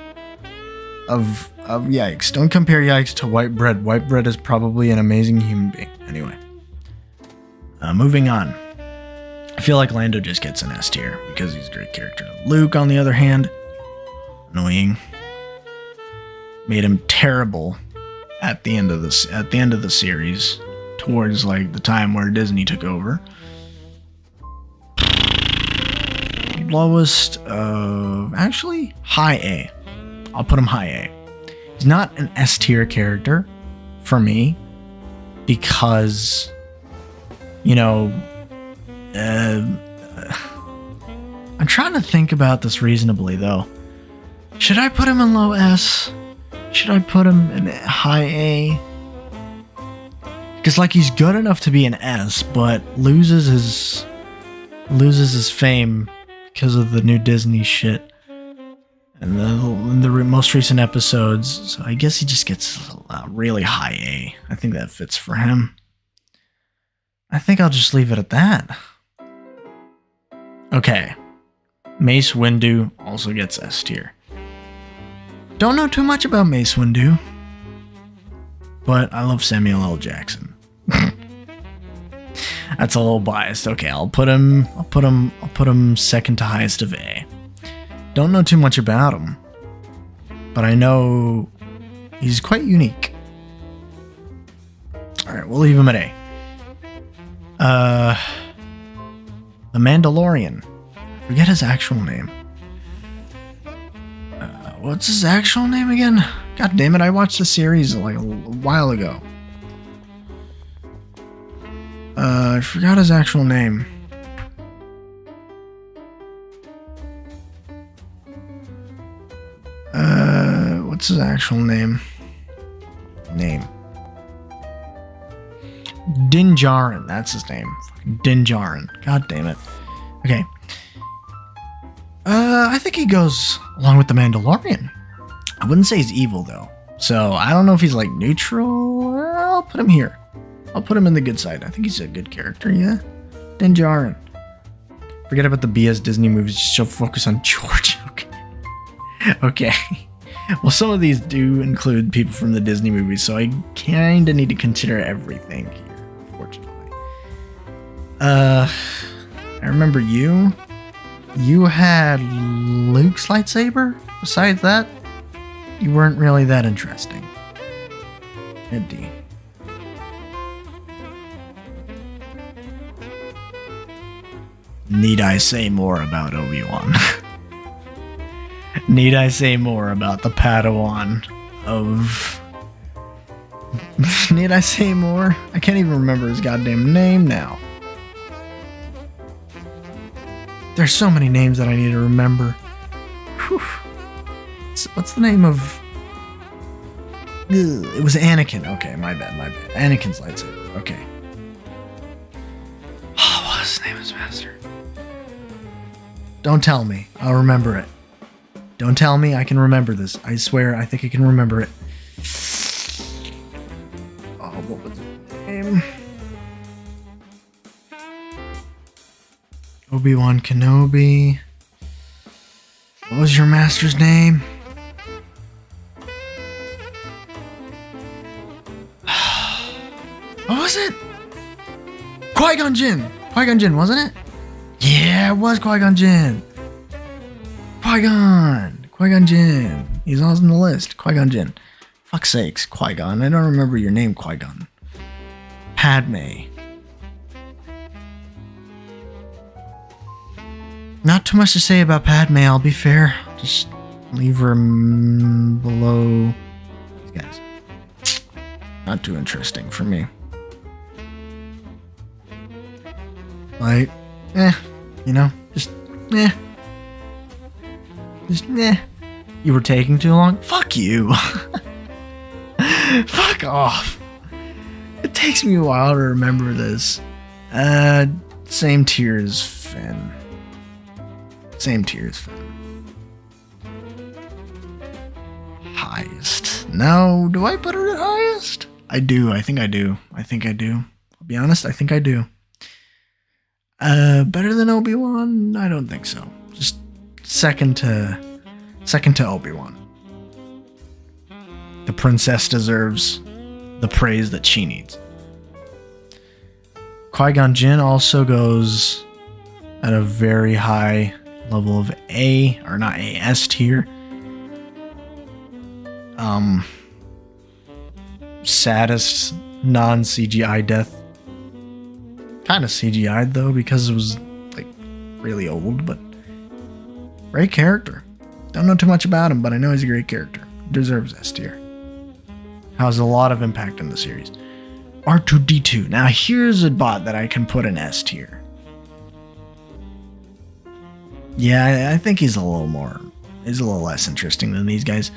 of Yikes. Don't compare Yikes to White Bread. White Bread is probably an amazing human being. Anyway. Moving on. I feel like Lando just gets an S tier because he's a great character. Luke, on the other hand, annoying. Made him terrible at the end of the series, towards like the time where Disney took over. Lowest of actually high A. I'll put him high A. He's not an S tier character for me because, you know, I'm trying to think about this reasonably though. Should I put him in low S? Should I put him in high A? Because like he's good enough to be an S, but loses his fame because of the new Disney shit and the most recent episodes. So I guess he just gets a really high A. I think that fits for him. I think I'll just leave it at that. Okay. Mace Windu also gets S tier. Don't know too much about Mace Windu, but I love Samuel L. Jackson. That's a little biased. Okay, I'll put him second to highest of A. Don't know too much about him, but I know he's quite unique. All right, we'll leave him at A. The Mandalorian. Forget his actual name. What's his actual name again? God damn it, I watched the series like a while ago. I forgot his actual name. What's his actual name? Din Djarin. That's his name. Fucking Din Djarin. God damn it. Okay. I think he goes along with the Mandalorian. I wouldn't say he's evil, though. So, I don't know if he's, like, neutral. I'll put him here. I'll put him in the good side. I think he's a good character, yeah? Din Djarin. Forget about the BS Disney movies. Just focus on George. Okay. Okay. Well, some of these do include people from the Disney movies, so I kind of need to consider everything here, unfortunately. I remember you. You had Luke's lightsaber. Besides that, you weren't really that interesting. Indeed. Need I say more about Obi-Wan? Need I say more about the Padawan of... Need I say more? I can't even remember his goddamn name now. There's so many names that I need to remember. Whew. What's the name of... Ugh, it was Anakin. Okay, my bad. Anakin's lightsaber. Okay. Oh, what was his name of his master? Don't tell me. I'll remember it. Don't tell me I can remember this. I swear, I think I can remember it. Oh, what was his name? Obi-Wan Kenobi. What was your master's name? What was it? Qui-Gon Jinn. Qui-Gon Jinn, wasn't it? Yeah, it was Qui-Gon Jinn. Qui-Gon Jinn. He's on the list. Qui-Gon Jinn. Fuck's sakes, Qui-Gon. I don't remember your name, Qui-Gon. Padme. Not too much to say about Padme, I'll be fair. Just leave her below these guys. Not too interesting for me. Like, you know, just. You were taking too long? Fuck you. Fuck off. It takes me a while to remember this. Same tier as Finn. Highest. No, do I put her at highest? I do. I think I do. I'll be honest, I think I do. Better than Obi-Wan? I don't think so. Just second to Obi-Wan. The princess deserves the praise that she needs. Qui-Gon Jinn also goes at a very high level of A, or not A, S tier. Saddest non-CGI death. Kind of CGI'd though, because it was like really old, but great character. Don't know too much about him, but I know he's a great character. Deserves S tier. Has a lot of impact in the series. R2-D2. Now here's a bot that I can put in S tier. Yeah, I think he's a little less interesting than these guys.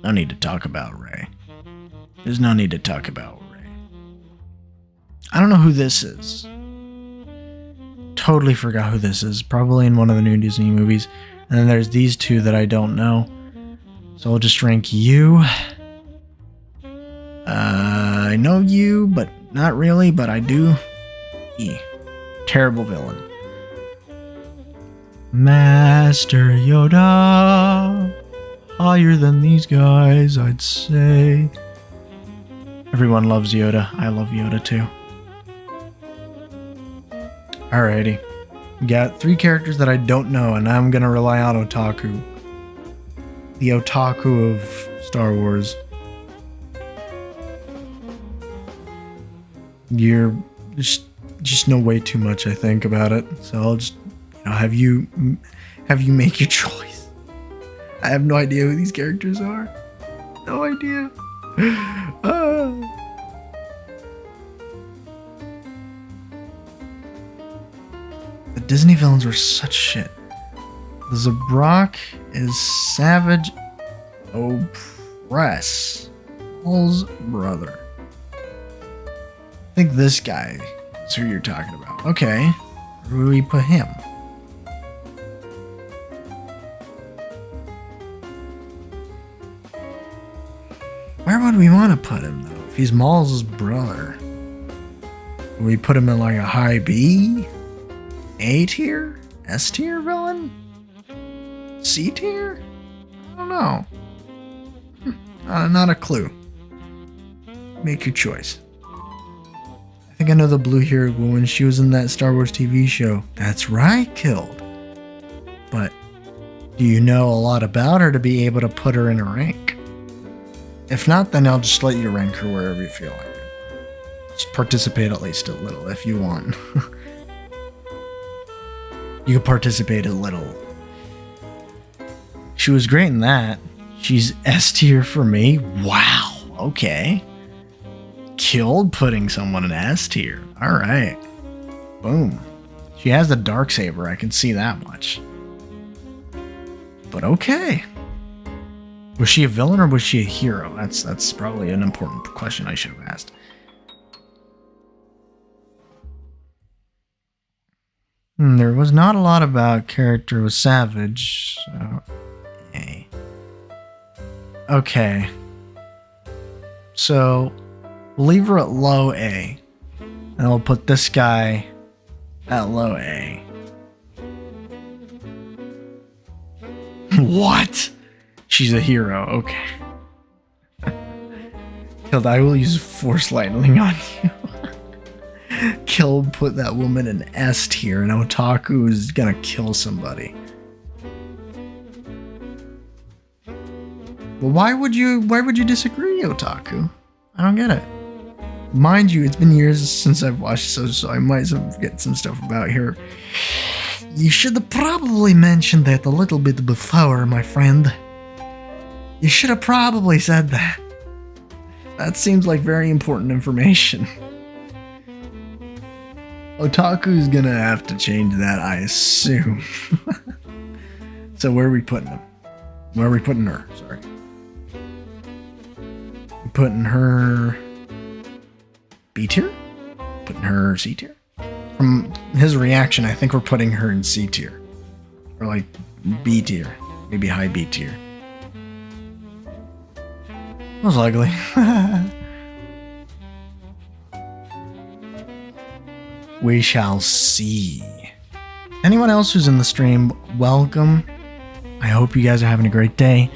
No need to talk about Rey. There's no need to talk about Rey. I don't know who this is. Totally forgot who this is. Probably in one of the new Disney movies. And then there's these two that I don't know. So I'll just rank you. I know you, but not really, but I do. E. Terrible villain. Master Yoda. Higher than these guys, I'd say. Everyone loves Yoda. I love Yoda too. Alrighty. Got 3 characters that I don't know, and I'm gonna rely on Otaku. The Otaku of Star Wars. You're just know way too much, I think, about it. So I'll just have you make your choice. I have no idea who these characters are. No idea. The Disney villains were such shit. Zabrak is Savage Opress. Paul's brother. I think this guy is who you're talking about. Okay. Where do we put him? Where would we want to put him, though? If he's Maul's brother, would we put him in like a high B? A tier? S tier villain? C tier? I don't know. Not a clue. Make your choice. I think I know the blue hair woman. She was in that Star Wars TV show. That's right, Killed. But do you know a lot about her to be able to put her in a rank? If not, then I'll just let you rank her wherever you feel like it. Just participate at least a little if you want. You can participate a little. She was great in that. She's S tier for me. Wow. Okay. Killed putting someone in S tier. Alright. Boom. She has the Darksaber. I can see that much. But okay. Was she a villain or was she a hero? That's probably an important question I should have asked. There was not a lot about character with Savage. So, yay. Okay. So, we'll leave her at low A. And we'll put this guy at low A. What? She's a hero, okay. Killed, I will use Force Lightning on you. Killed put that woman in S tier, and Otaku is gonna kill somebody. Well, why would you disagree, Otaku? I don't get it. Mind you, it's been years since I've watched so I might forget some stuff about her. You should have probably mentioned that a little bit before, my friend. You should have probably said that. That seems like very important information. Otaku's gonna have to change that, I assume. So where are we putting him? Where are we putting her? Sorry. We're putting her B tier? Putting her C tier? From his reaction, I think we're putting her in C tier. Or like B tier. Maybe high B tier. That was ugly. We shall see. Anyone else who's in the stream, welcome. I hope you guys are having a great day.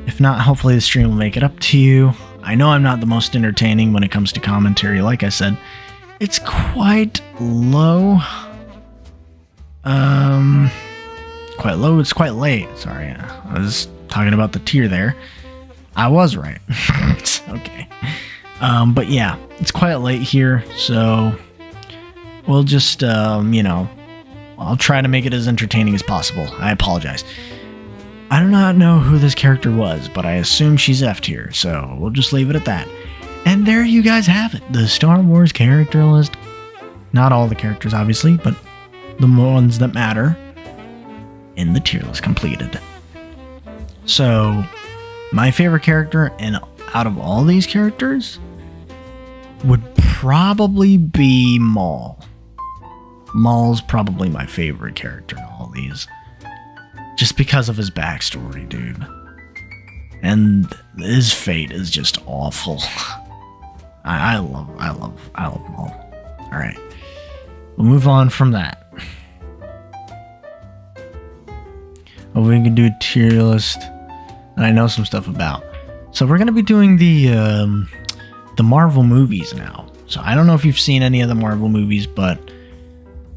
If not, hopefully the stream will make it up to you. I know I'm not the most entertaining when it comes to commentary. Like I said, it's quite low. Quite low. It's quite late. Sorry, I was talking about the tier there. I was right. Okay. But yeah, it's quite late here, so we'll just, I'll try to make it as entertaining as possible. I apologize. I do not know who this character was, but I assume she's F tier, so we'll just leave it at that. And there you guys have it, the Star Wars character list. Not all the characters, obviously, but the ones that matter in the tier list completed. So, my favorite character out of all these characters would probably be Maul. Maul's probably my favorite character in all these. Just because of his backstory, dude. And his fate is just awful. I love Maul. Alright. We'll move on from that. We can do a tier list that I know some stuff about. So we're gonna be doing the Marvel movies now. So I don't know if you've seen any of the Marvel movies, but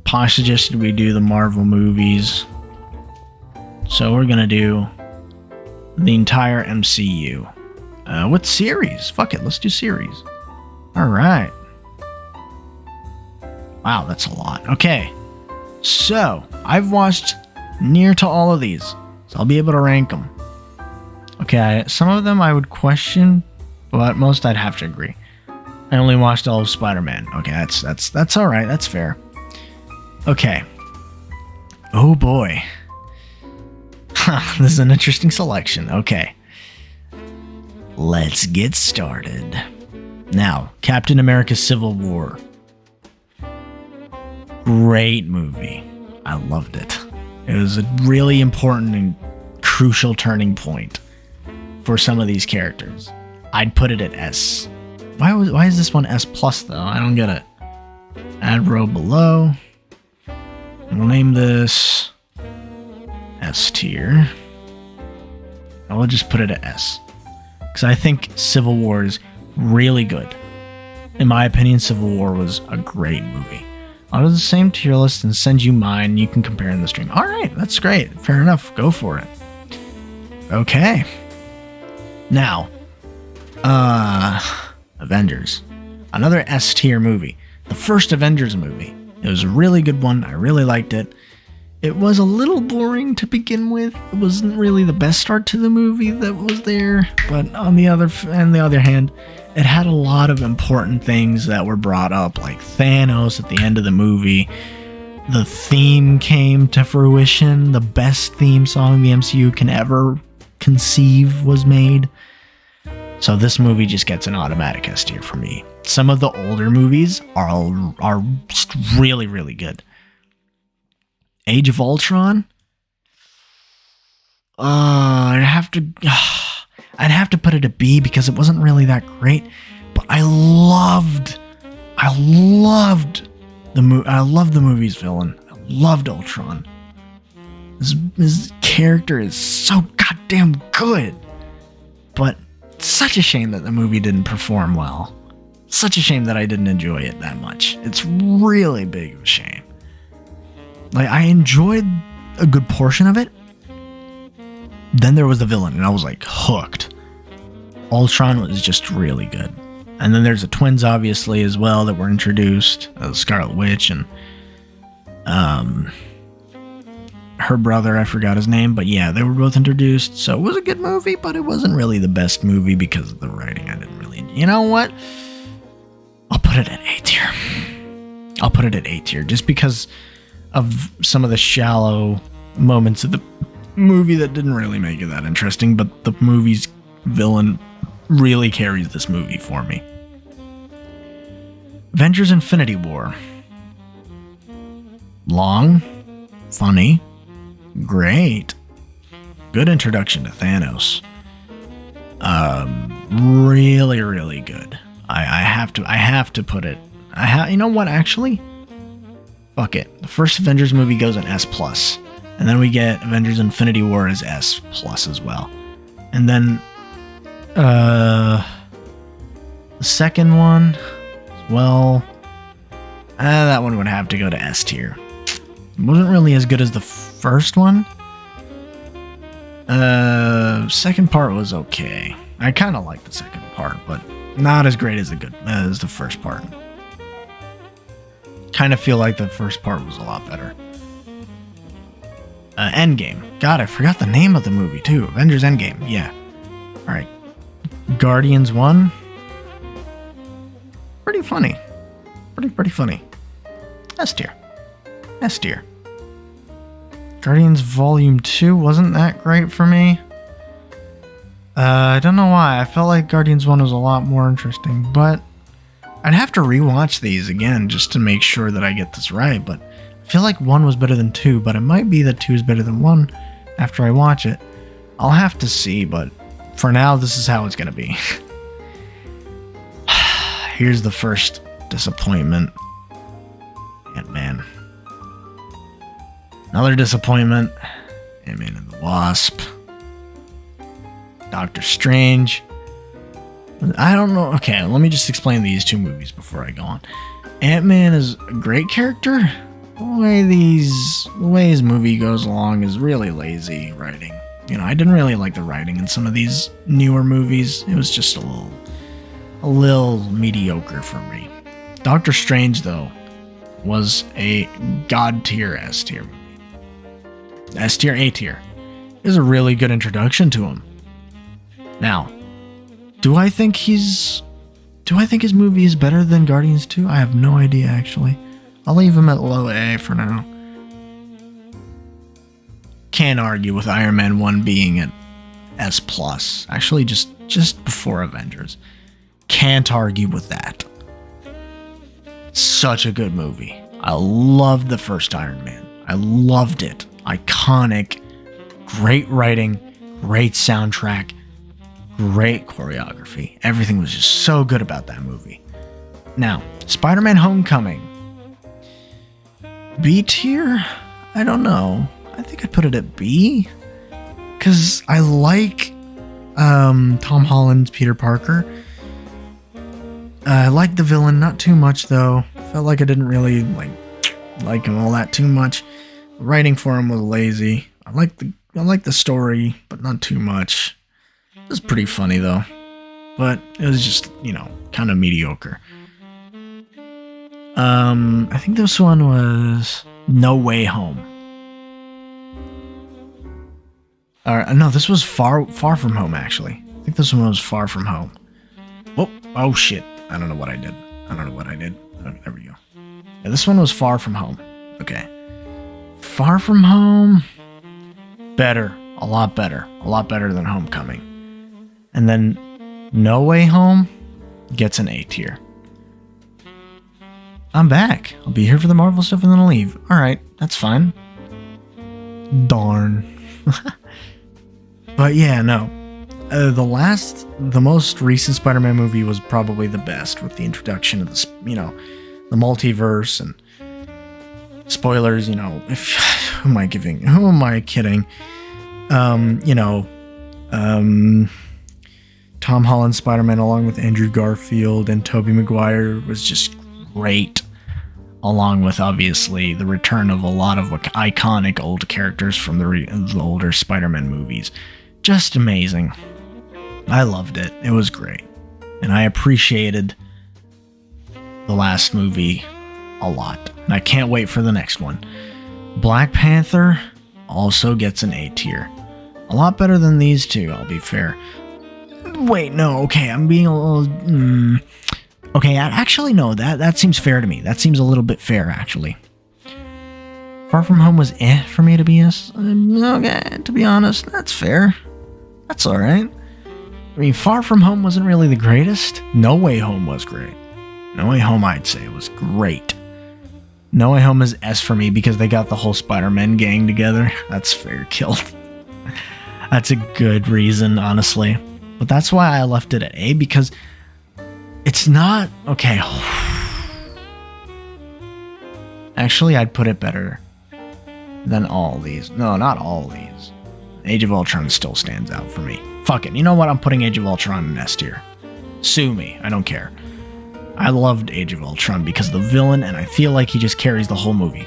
Posh suggested we do the Marvel movies. So we're gonna do the entire MCU. What series? Fuck it, let's do series. Alright. Wow, that's a lot. Okay. So, I've watched near to all of these. So I'll be able to rank them. Okay, some of them I would question, but most I'd have to agree. I only watched all of Spider-Man. Okay, that's alright, that's fair. Okay. Oh boy. This is an interesting selection. Okay. Let's get started. Now, Captain America Civil War. Great movie. I loved it. It was a really important and crucial turning point for some of these characters. I'd put it at S. Why is this one S plus though? I don't get it. Add row below. We'll name this S tier. I will just put it at S. Because I think Civil War is really good. In my opinion, Civil War was a great movie. I'll do the same tier list and send you mine. You can compare in the stream. Alright, that's great. Fair enough. Go for it. Okay. Now, Avengers. Another S tier movie. The first Avengers movie. It was a really good one. I really liked it. It was a little boring to begin with. It wasn't really the best start to the movie that was there. But on the other hand, it had a lot of important things that were brought up, like Thanos at the end of the movie. The theme came to fruition. The best theme song the MCU can ever conceive was made. So this movie just gets an automatic S tier for me. Some of the older movies are really, really good. Age of Ultron? I'd have to put it a B because it wasn't really that great. But I loved the movie's villain. I loved Ultron. His character is so goddamn good. But such a shame that the movie didn't perform well. Such a shame that I didn't enjoy it that much. It's really big of a shame. Like, I enjoyed a good portion of it. Then there was the villain, and I was like hooked. Ultron was just really good. And then there's the twins, obviously, as well, that were introduced. Scarlet Witch and her brother, I forgot his name, but yeah, they were both introduced. So it was a good movie, but it wasn't really the best movie because of the writing. I didn't really... You know what? I'll put it at A tier. I'll put it at A tier, just because of some of the shallow moments of the movie that didn't really make it that interesting, but the movie's villain really carries this movie for me. Avengers Infinity War. Long, funny, great, good introduction to Thanos. Really, really good. I have to put it. You know what? Actually, fuck it. The first Avengers movie goes an S plus, and then we get Avengers Infinity War as S plus as well, and then the second one, well, that one would have to go to S tier. It wasn't really as good as the first one. Second part was okay. I kind of liked the second part, but not as great as the first part. Kind of feel like the first part was a lot better. Endgame. God, I forgot the name of the movie too. Avengers Endgame. Yeah. All right. Guardians 1. Pretty funny. Pretty funny. S tier. S tier. Guardians Volume 2 wasn't that great for me. I don't know why. I felt like Guardians 1 was a lot more interesting, but I'd have to rewatch these again just to make sure that I get this right, but I feel like 1 was better than 2, but it might be that 2 is better than 1 after I watch it. I'll have to see, but for now, this is how it's going to be. Here's the first disappointment. Ant-Man. Another disappointment. Ant-Man and the Wasp. Doctor Strange. I don't know. Okay, let me just explain these two movies before I go on. Ant-Man is a great character. The way his movie goes along is really lazy writing. You know, I didn't really like the writing in some of these newer movies. It was just a little mediocre for me. Doctor Strange, though, was a god tier S tier movie. S tier, A tier. It was a really good introduction to him. Now, do I think his movie is better than Guardians 2? I have no idea, actually. I'll leave him at low A for now. can't argue with Iron Man 1 being an S+. Actually, just before Avengers. Can't argue with that. Such a good movie. I loved the first Iron Man. I loved it. Iconic. Great writing. Great soundtrack. Great choreography. Everything was just so good about that movie. Now, Spider-Man Homecoming. B tier? I don't know. I think I'd put it at B. Because I like Tom Holland's Peter Parker. I like the villain, not too much though. Felt like I didn't really like him all that too much. Writing for him was lazy. I like the story, but not too much. It was pretty funny though. But it was just, kind of mediocre. I think this one was No Way Home. No, this was Far From Home, actually. I think this one was Far From Home. Oh shit. I don't know what I did. There we go. Yeah, this one was Far From Home. Okay. Far From Home. Better. A lot better. A lot better than Homecoming. And then No Way Home gets an A tier. I'm back. I'll be here for the Marvel stuff and then I'll leave. Alright, that's fine. Darn. But yeah, no. The most recent Spider-Man movie was probably the best, with the introduction of the multiverse and spoilers. Who am I kidding? Tom Holland's Spider-Man along with Andrew Garfield and Tobey Maguire was just great, along with obviously the return of a lot of iconic old characters from the older Spider-Man movies. Just amazing. I loved it. It was great. And I appreciated the last movie a lot. And I can't wait for the next one. Black Panther also gets an A tier. A lot better than these two, I'll be fair. Wait, no, okay, I'm being a little... Okay, actually, no, that seems fair to me. That seems a little bit fair, actually. Far From Home was for me to be honest. Okay, to be honest, that's fair. That's alright. I mean, Far From Home wasn't really the greatest. No Way Home was great. No Way Home, I'd say, was great. No Way Home is S for me because they got the whole Spider-Man gang together. That's fair kill. That's a good reason, honestly. But that's why I left it at A, because it's not... Okay. Actually, I'd put it better than all these. No, not all these. Age of Ultron still stands out for me. Fuck it. You know what? I'm putting Age of Ultron in S tier. Sue me. I don't care. I loved Age of Ultron because of the villain, and I feel like he just carries the whole movie.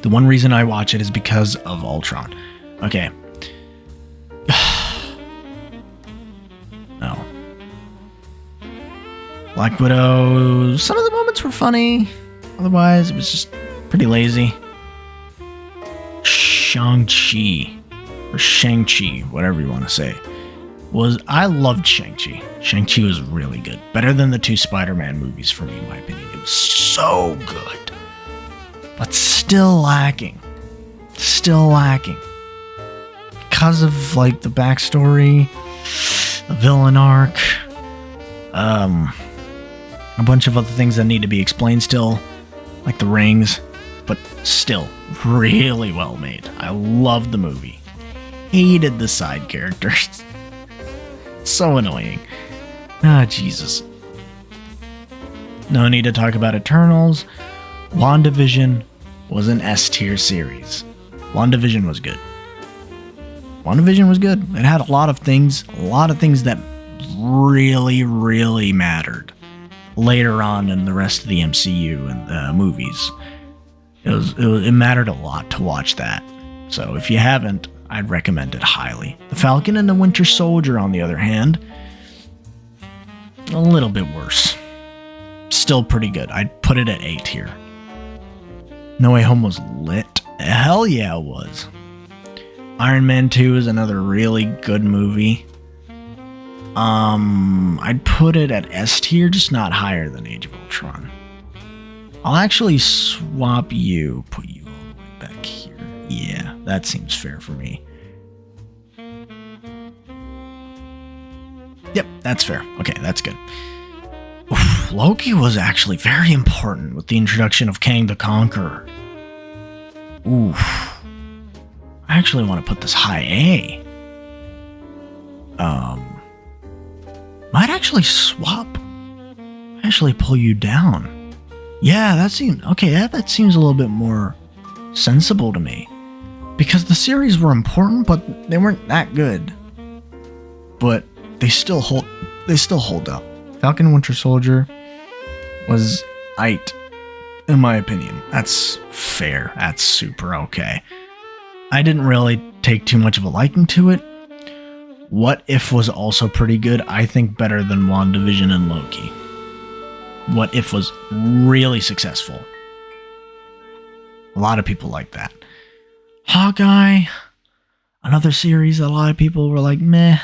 The one reason I watch it is because of Ultron. Okay. No. Black Widow, some of the moments were funny. Otherwise, it was just pretty lazy. Shang-Chi, or Shang-Chi, whatever you want to say, I loved Shang-Chi. Shang-Chi was really good. Better than the two Spider-Man movies for me, in my opinion. It was so good. But still lacking. Still lacking. Because of, the backstory, the villain arc, a bunch of other things that need to be explained still, like the rings, but still really well made. I loved the movie. Hated the side characters. So annoying. Ah, Jesus. No need to talk about Eternals. WandaVision was an S tier series. WandaVision was good. WandaVision was good. It had a lot of things that really, really mattered later on in the rest of the MCU and the movies. It mattered a lot to watch that. So if you haven't, I'd recommend it highly. The Falcon and the Winter Soldier, on the other hand, a little bit worse. Still pretty good. I'd put it at A tier. No Way Home was lit. Hell yeah, it was. Iron Man 2 is another really good movie. I'd put it at S tier, just not higher than Age of Ultron. I'll actually swap you, put you all the way back here. Yeah, that seems fair for me. Yep, that's fair. Okay, that's good. Oof, Loki was actually very important with the introduction of Kang the Conqueror. Oof. I actually want to put this high A. Might actually swap. Actually pull you down. Yeah, that seems okay. That seems a little bit more sensible to me, because the series were important, but they weren't that good. But they still hold up. Falcon and Winter Soldier was aight, in my opinion. That's fair. That's super okay. I didn't really take too much of a liking to it. What If was also pretty good. I think better than WandaVision and Loki. What If was really successful. A lot of people like that. Hawkeye, another series that a lot of people were like, meh.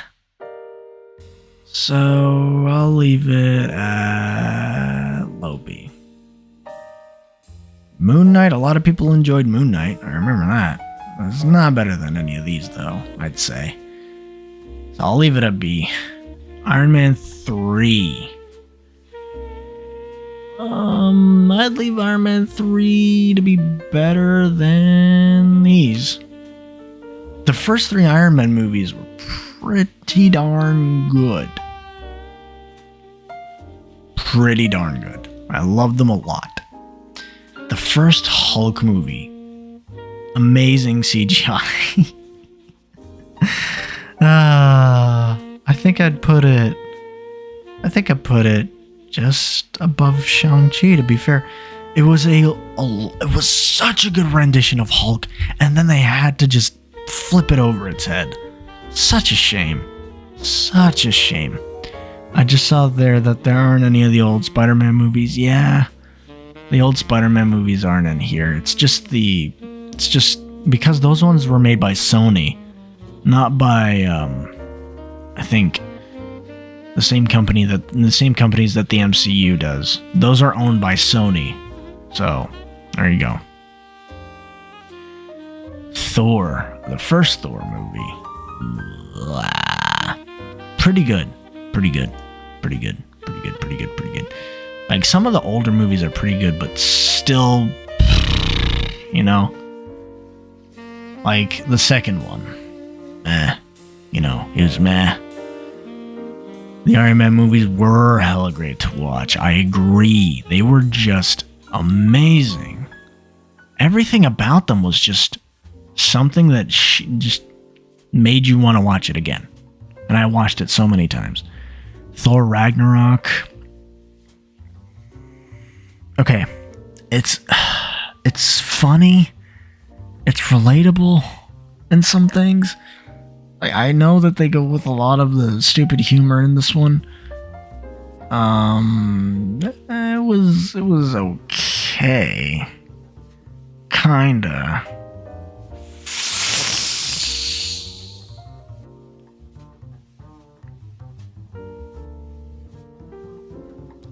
So I'll leave it at low B. Moon Knight, a lot of people enjoyed Moon Knight. I remember that. It's not better than any of these, though, I'd say. So I'll leave it at B. Iron Man 3. I'd leave Iron Man 3 to be better than these. The first 3 Iron Man movies were pretty darn good. Pretty darn good. I loved them a lot. The first Hulk movie. Amazing CGI. I think I'd put it just above Shang-Chi, to be fair. It was such a good rendition of Hulk, and then they had to just flip it over its head. Such a shame. Such a shame. I just saw there that there aren't any of the old Spider-Man movies. Yeah, the old Spider-Man movies aren't in here. It's just because those ones were made by Sony, not by I think the same companies that the MCU does. Those are owned by Sony. So, there you go. Thor, the first Thor movie. Pretty good. Like, some of the older movies are pretty good, but still, you know, like the second one, it was meh. The Iron Man movies were hella great to watch. I agree. They were just amazing. Everything about them was just something that just made you want to watch it again. And I watched it so many times. Thor Ragnarok. Okay. It's funny. It's relatable in some things. I know that they go with a lot of the stupid humor in this one. It was okay. Kinda.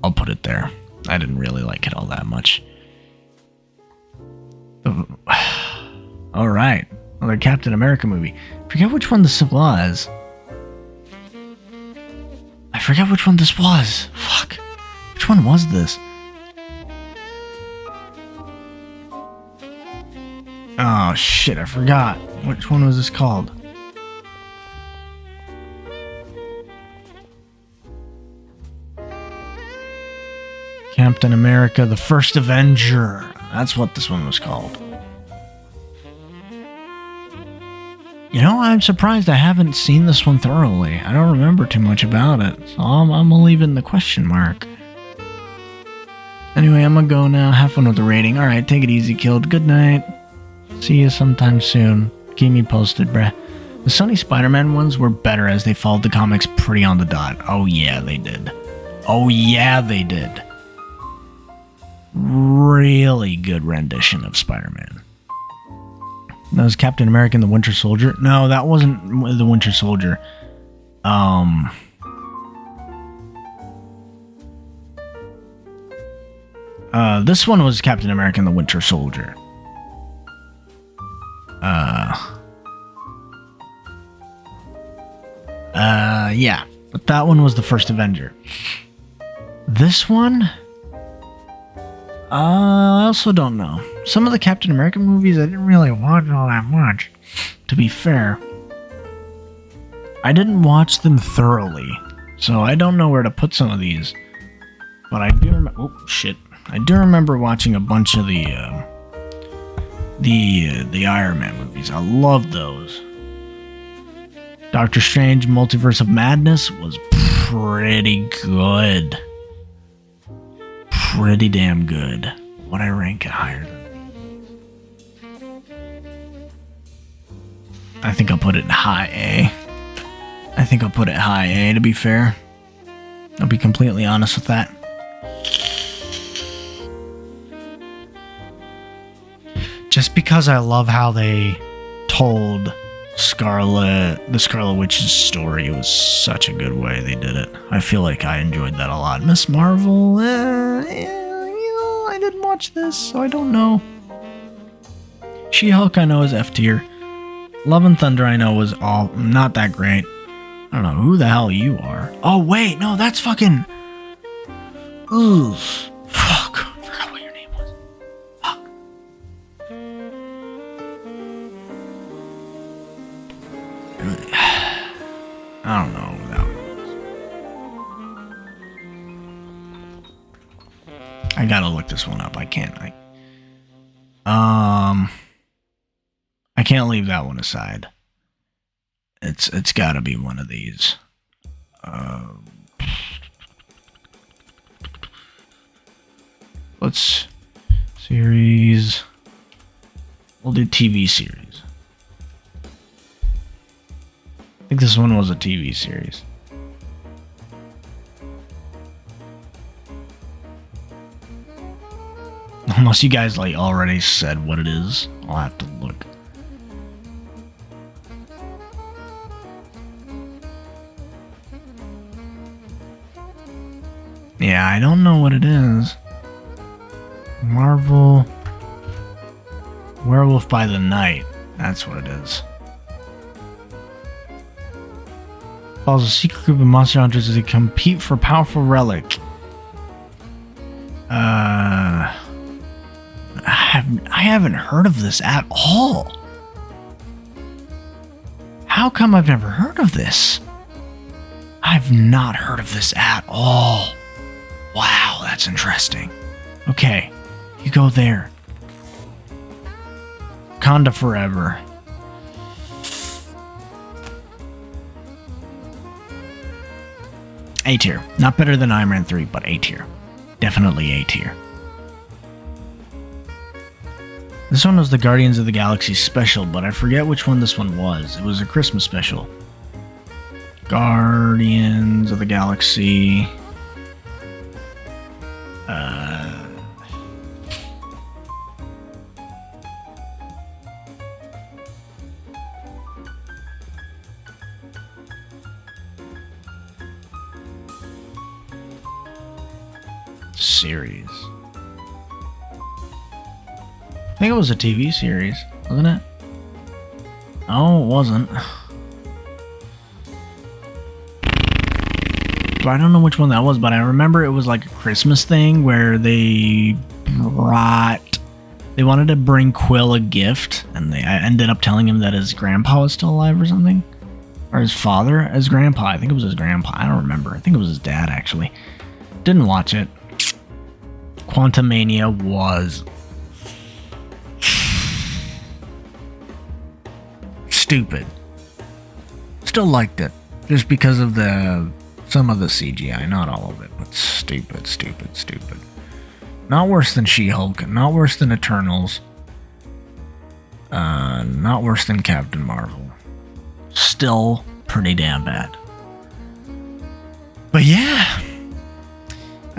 I'll put it there. I didn't really like it all that much. Alright. Another Captain America movie. Forget which one this was. I forget which one this was. Fuck. Which one was this? Oh shit, I forgot. Which one was this called? Captain America, the First Avenger. That's what this one was called. You know, I'm surprised I haven't seen this one thoroughly. I don't remember too much about it, so I'm gonna leave it in the question mark. Anyway, I'm gonna go now. Have fun with the rating. Alright, take it easy, Killed. Good night. See you sometime soon. Keep me posted, bruh. The Sony Spider-Man ones were better as they followed the comics pretty on the dot. Oh yeah, they did. Oh yeah, they did. Really good rendition of Spider-Man. That was Captain America and the Winter Soldier. No, that wasn't the Winter Soldier. This one was Captain America and the Winter Soldier. Yeah, but that one was the first Avenger. This one, I also don't know. Some of the Captain America movies I didn't really watch all that much, to be fair. I didn't watch them thoroughly, so I don't know where to put some of these. But I do remember. Oh shit! I do remember watching a bunch of the Iron Man movies. I love those. Doctor Strange: Multiverse of Madness was pretty good. Pretty damn good. Would I rank it higher than? I think I'll put it in high A. I think I'll put it high A, to be fair. I'll be completely honest with that. Just because I love how they told the Scarlet Witch's story. It was such a good way they did it. I feel like I enjoyed that a lot. Miss Marvel, I didn't watch this, so I don't know. She-Hulk I know is F tier. Love and Thunder I know was all not that great. I don't know who the hell you are. Oh wait, no, that's fucking. Ugh. Fuck. I forgot what your name was. Fuck. I don't know who that was. I gotta look this one up. I can't. I can't leave that one aside. It's got to be one of these. Let's series. We'll do TV series. I think this one was a TV series. Unless you guys like already said what it is, I'll have to look. Yeah, I don't know what it is. Marvel Werewolf by the Night. That's what it is. Follows a secret group of monster hunters as they compete for a powerful relic. I haven't heard of this at all. How come I've never heard of this? I've not heard of this at all. Wow, that's interesting. Okay, you go there. Wakanda Forever. A tier. Not better than Iron Man 3, but A tier. Definitely A tier. This one was the Guardians of the Galaxy special, but I forget which one this one was. It was a Christmas special. Guardians of the Galaxy. Series. I think it was a TV series, wasn't it? Oh, it wasn't. But I don't know which one that was, but I remember it was like a Christmas thing where they wanted to bring Quill a gift, and I ended up telling him that his grandpa was still alive or something. Or his father as grandpa. I think it was his grandpa. I don't remember. I think it was his dad, actually. Didn't watch it. Quantumania was stupid. Still liked it. Just because of some of the CGI. Not all of it, but stupid. Not worse than She-Hulk. Not worse than Eternals. Not worse than Captain Marvel. Still pretty damn bad. But yeah.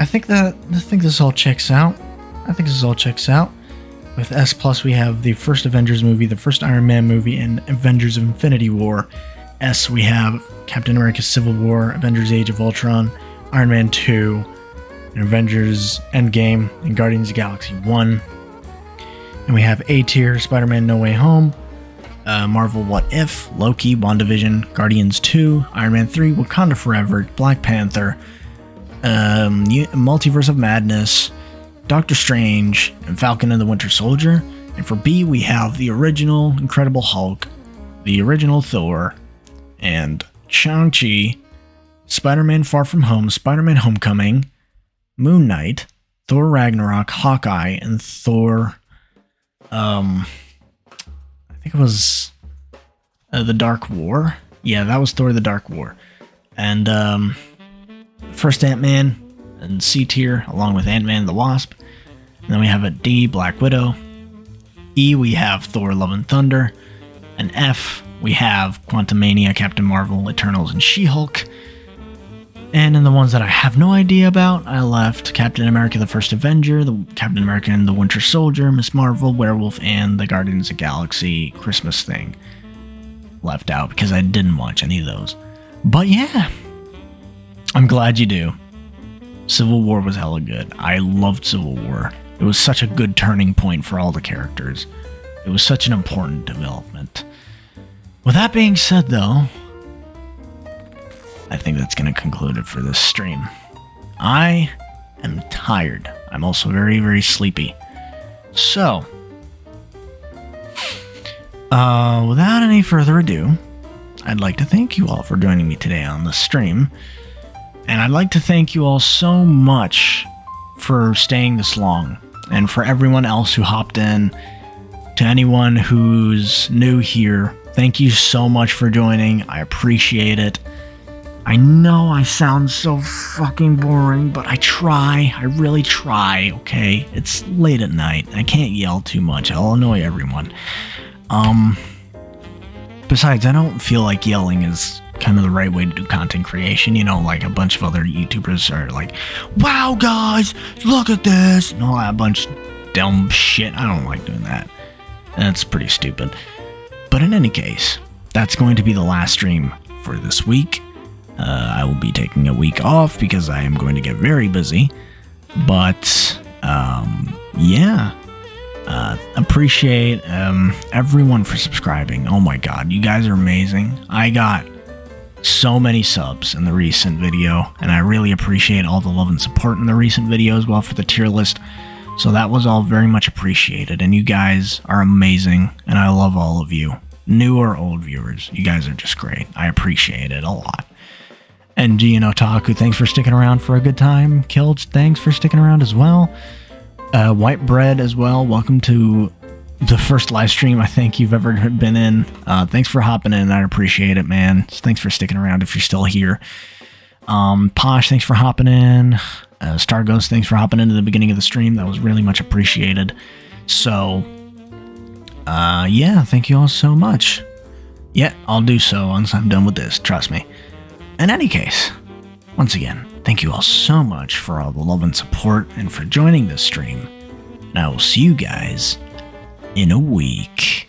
I think this all checks out. With S+, we have the first Avengers movie, the first Iron Man movie, and Avengers of Infinity War. S, we have Captain America Civil War, Avengers Age of Ultron, Iron Man 2, and Avengers Endgame, and Guardians of the Galaxy 1. And we have A tier, Spider-Man No Way Home, Marvel What If, Loki, WandaVision, Guardians 2, Iron Man 3, Wakanda Forever, Black Panther, Multiverse of Madness, Doctor Strange, and Falcon and the Winter Soldier. And for B, we have the original Incredible Hulk, the original Thor, and Shang-Chi, Spider-Man Far From Home, Spider-Man Homecoming, Moon Knight, Thor Ragnarok, Hawkeye, and Thor, I think it was The Dark War. Yeah, that was Thor The Dark War. And first Ant-Man and C tier, along with Ant-Man and the Wasp. And then we have at D, Black Widow. E, we have Thor Love and Thunder. And F, we have Quantumania, Captain Marvel, Eternals, and She-Hulk. And in the ones that I have no idea about, I left Captain America the First Avenger, the Captain America and the Winter Soldier, Miss Marvel, Werewolf, and the Guardians of the Galaxy Christmas thing left out because I didn't watch any of those. But yeah, I'm glad you do. Civil War was hella good. I loved Civil War. It was such a good turning point for all the characters. It was such an important development. With that being said, though, I think that's going to conclude it for this stream. I am tired. I'm also very, very sleepy. So, without any further ado, I'd like to thank you all for joining me today on the stream. And I'd like to thank you all so much for staying this long. And for everyone else who hopped in, to anyone who's new here, thank you so much for joining. I appreciate it. I know I sound so fucking boring, but I try. I really try, okay? It's late at night. I can't yell too much. I'll annoy everyone. Besides, I don't feel like yelling is kind of the right way to do content creation. You know, like a bunch of other YouTubers are like, wow, guys, look at this, and all that bunch of dumb shit. I don't like doing that. That's pretty stupid. But in any case, that's going to be the last stream for this week. I will be taking a week off because I am going to get very busy. But, yeah. Appreciate everyone for subscribing. Oh my god, you guys are amazing. I got so many subs in the recent video, and I really appreciate all the love and support in the recent video as well for the tier list. So that was all very much appreciated, and you guys are amazing, and I love all of you. New or old viewers, you guys are just great. I appreciate it a lot. And G and Otaku, thanks for sticking around for a good time. Killed, thanks for sticking around as well. White Bread as well, welcome to the first live stream I think you've ever been in. Thanks for hopping in, I appreciate it, man. Thanks for sticking around if you're still here. Posh, thanks for hopping in. Starghost, thanks for hopping into the beginning of the stream. That was really much appreciated. So, yeah, thank you all so much. Yeah, I'll do so once I'm done with this, trust me. In any case, once again, thank you all so much for all the love and support and for joining this stream. And I will see you guys in a week.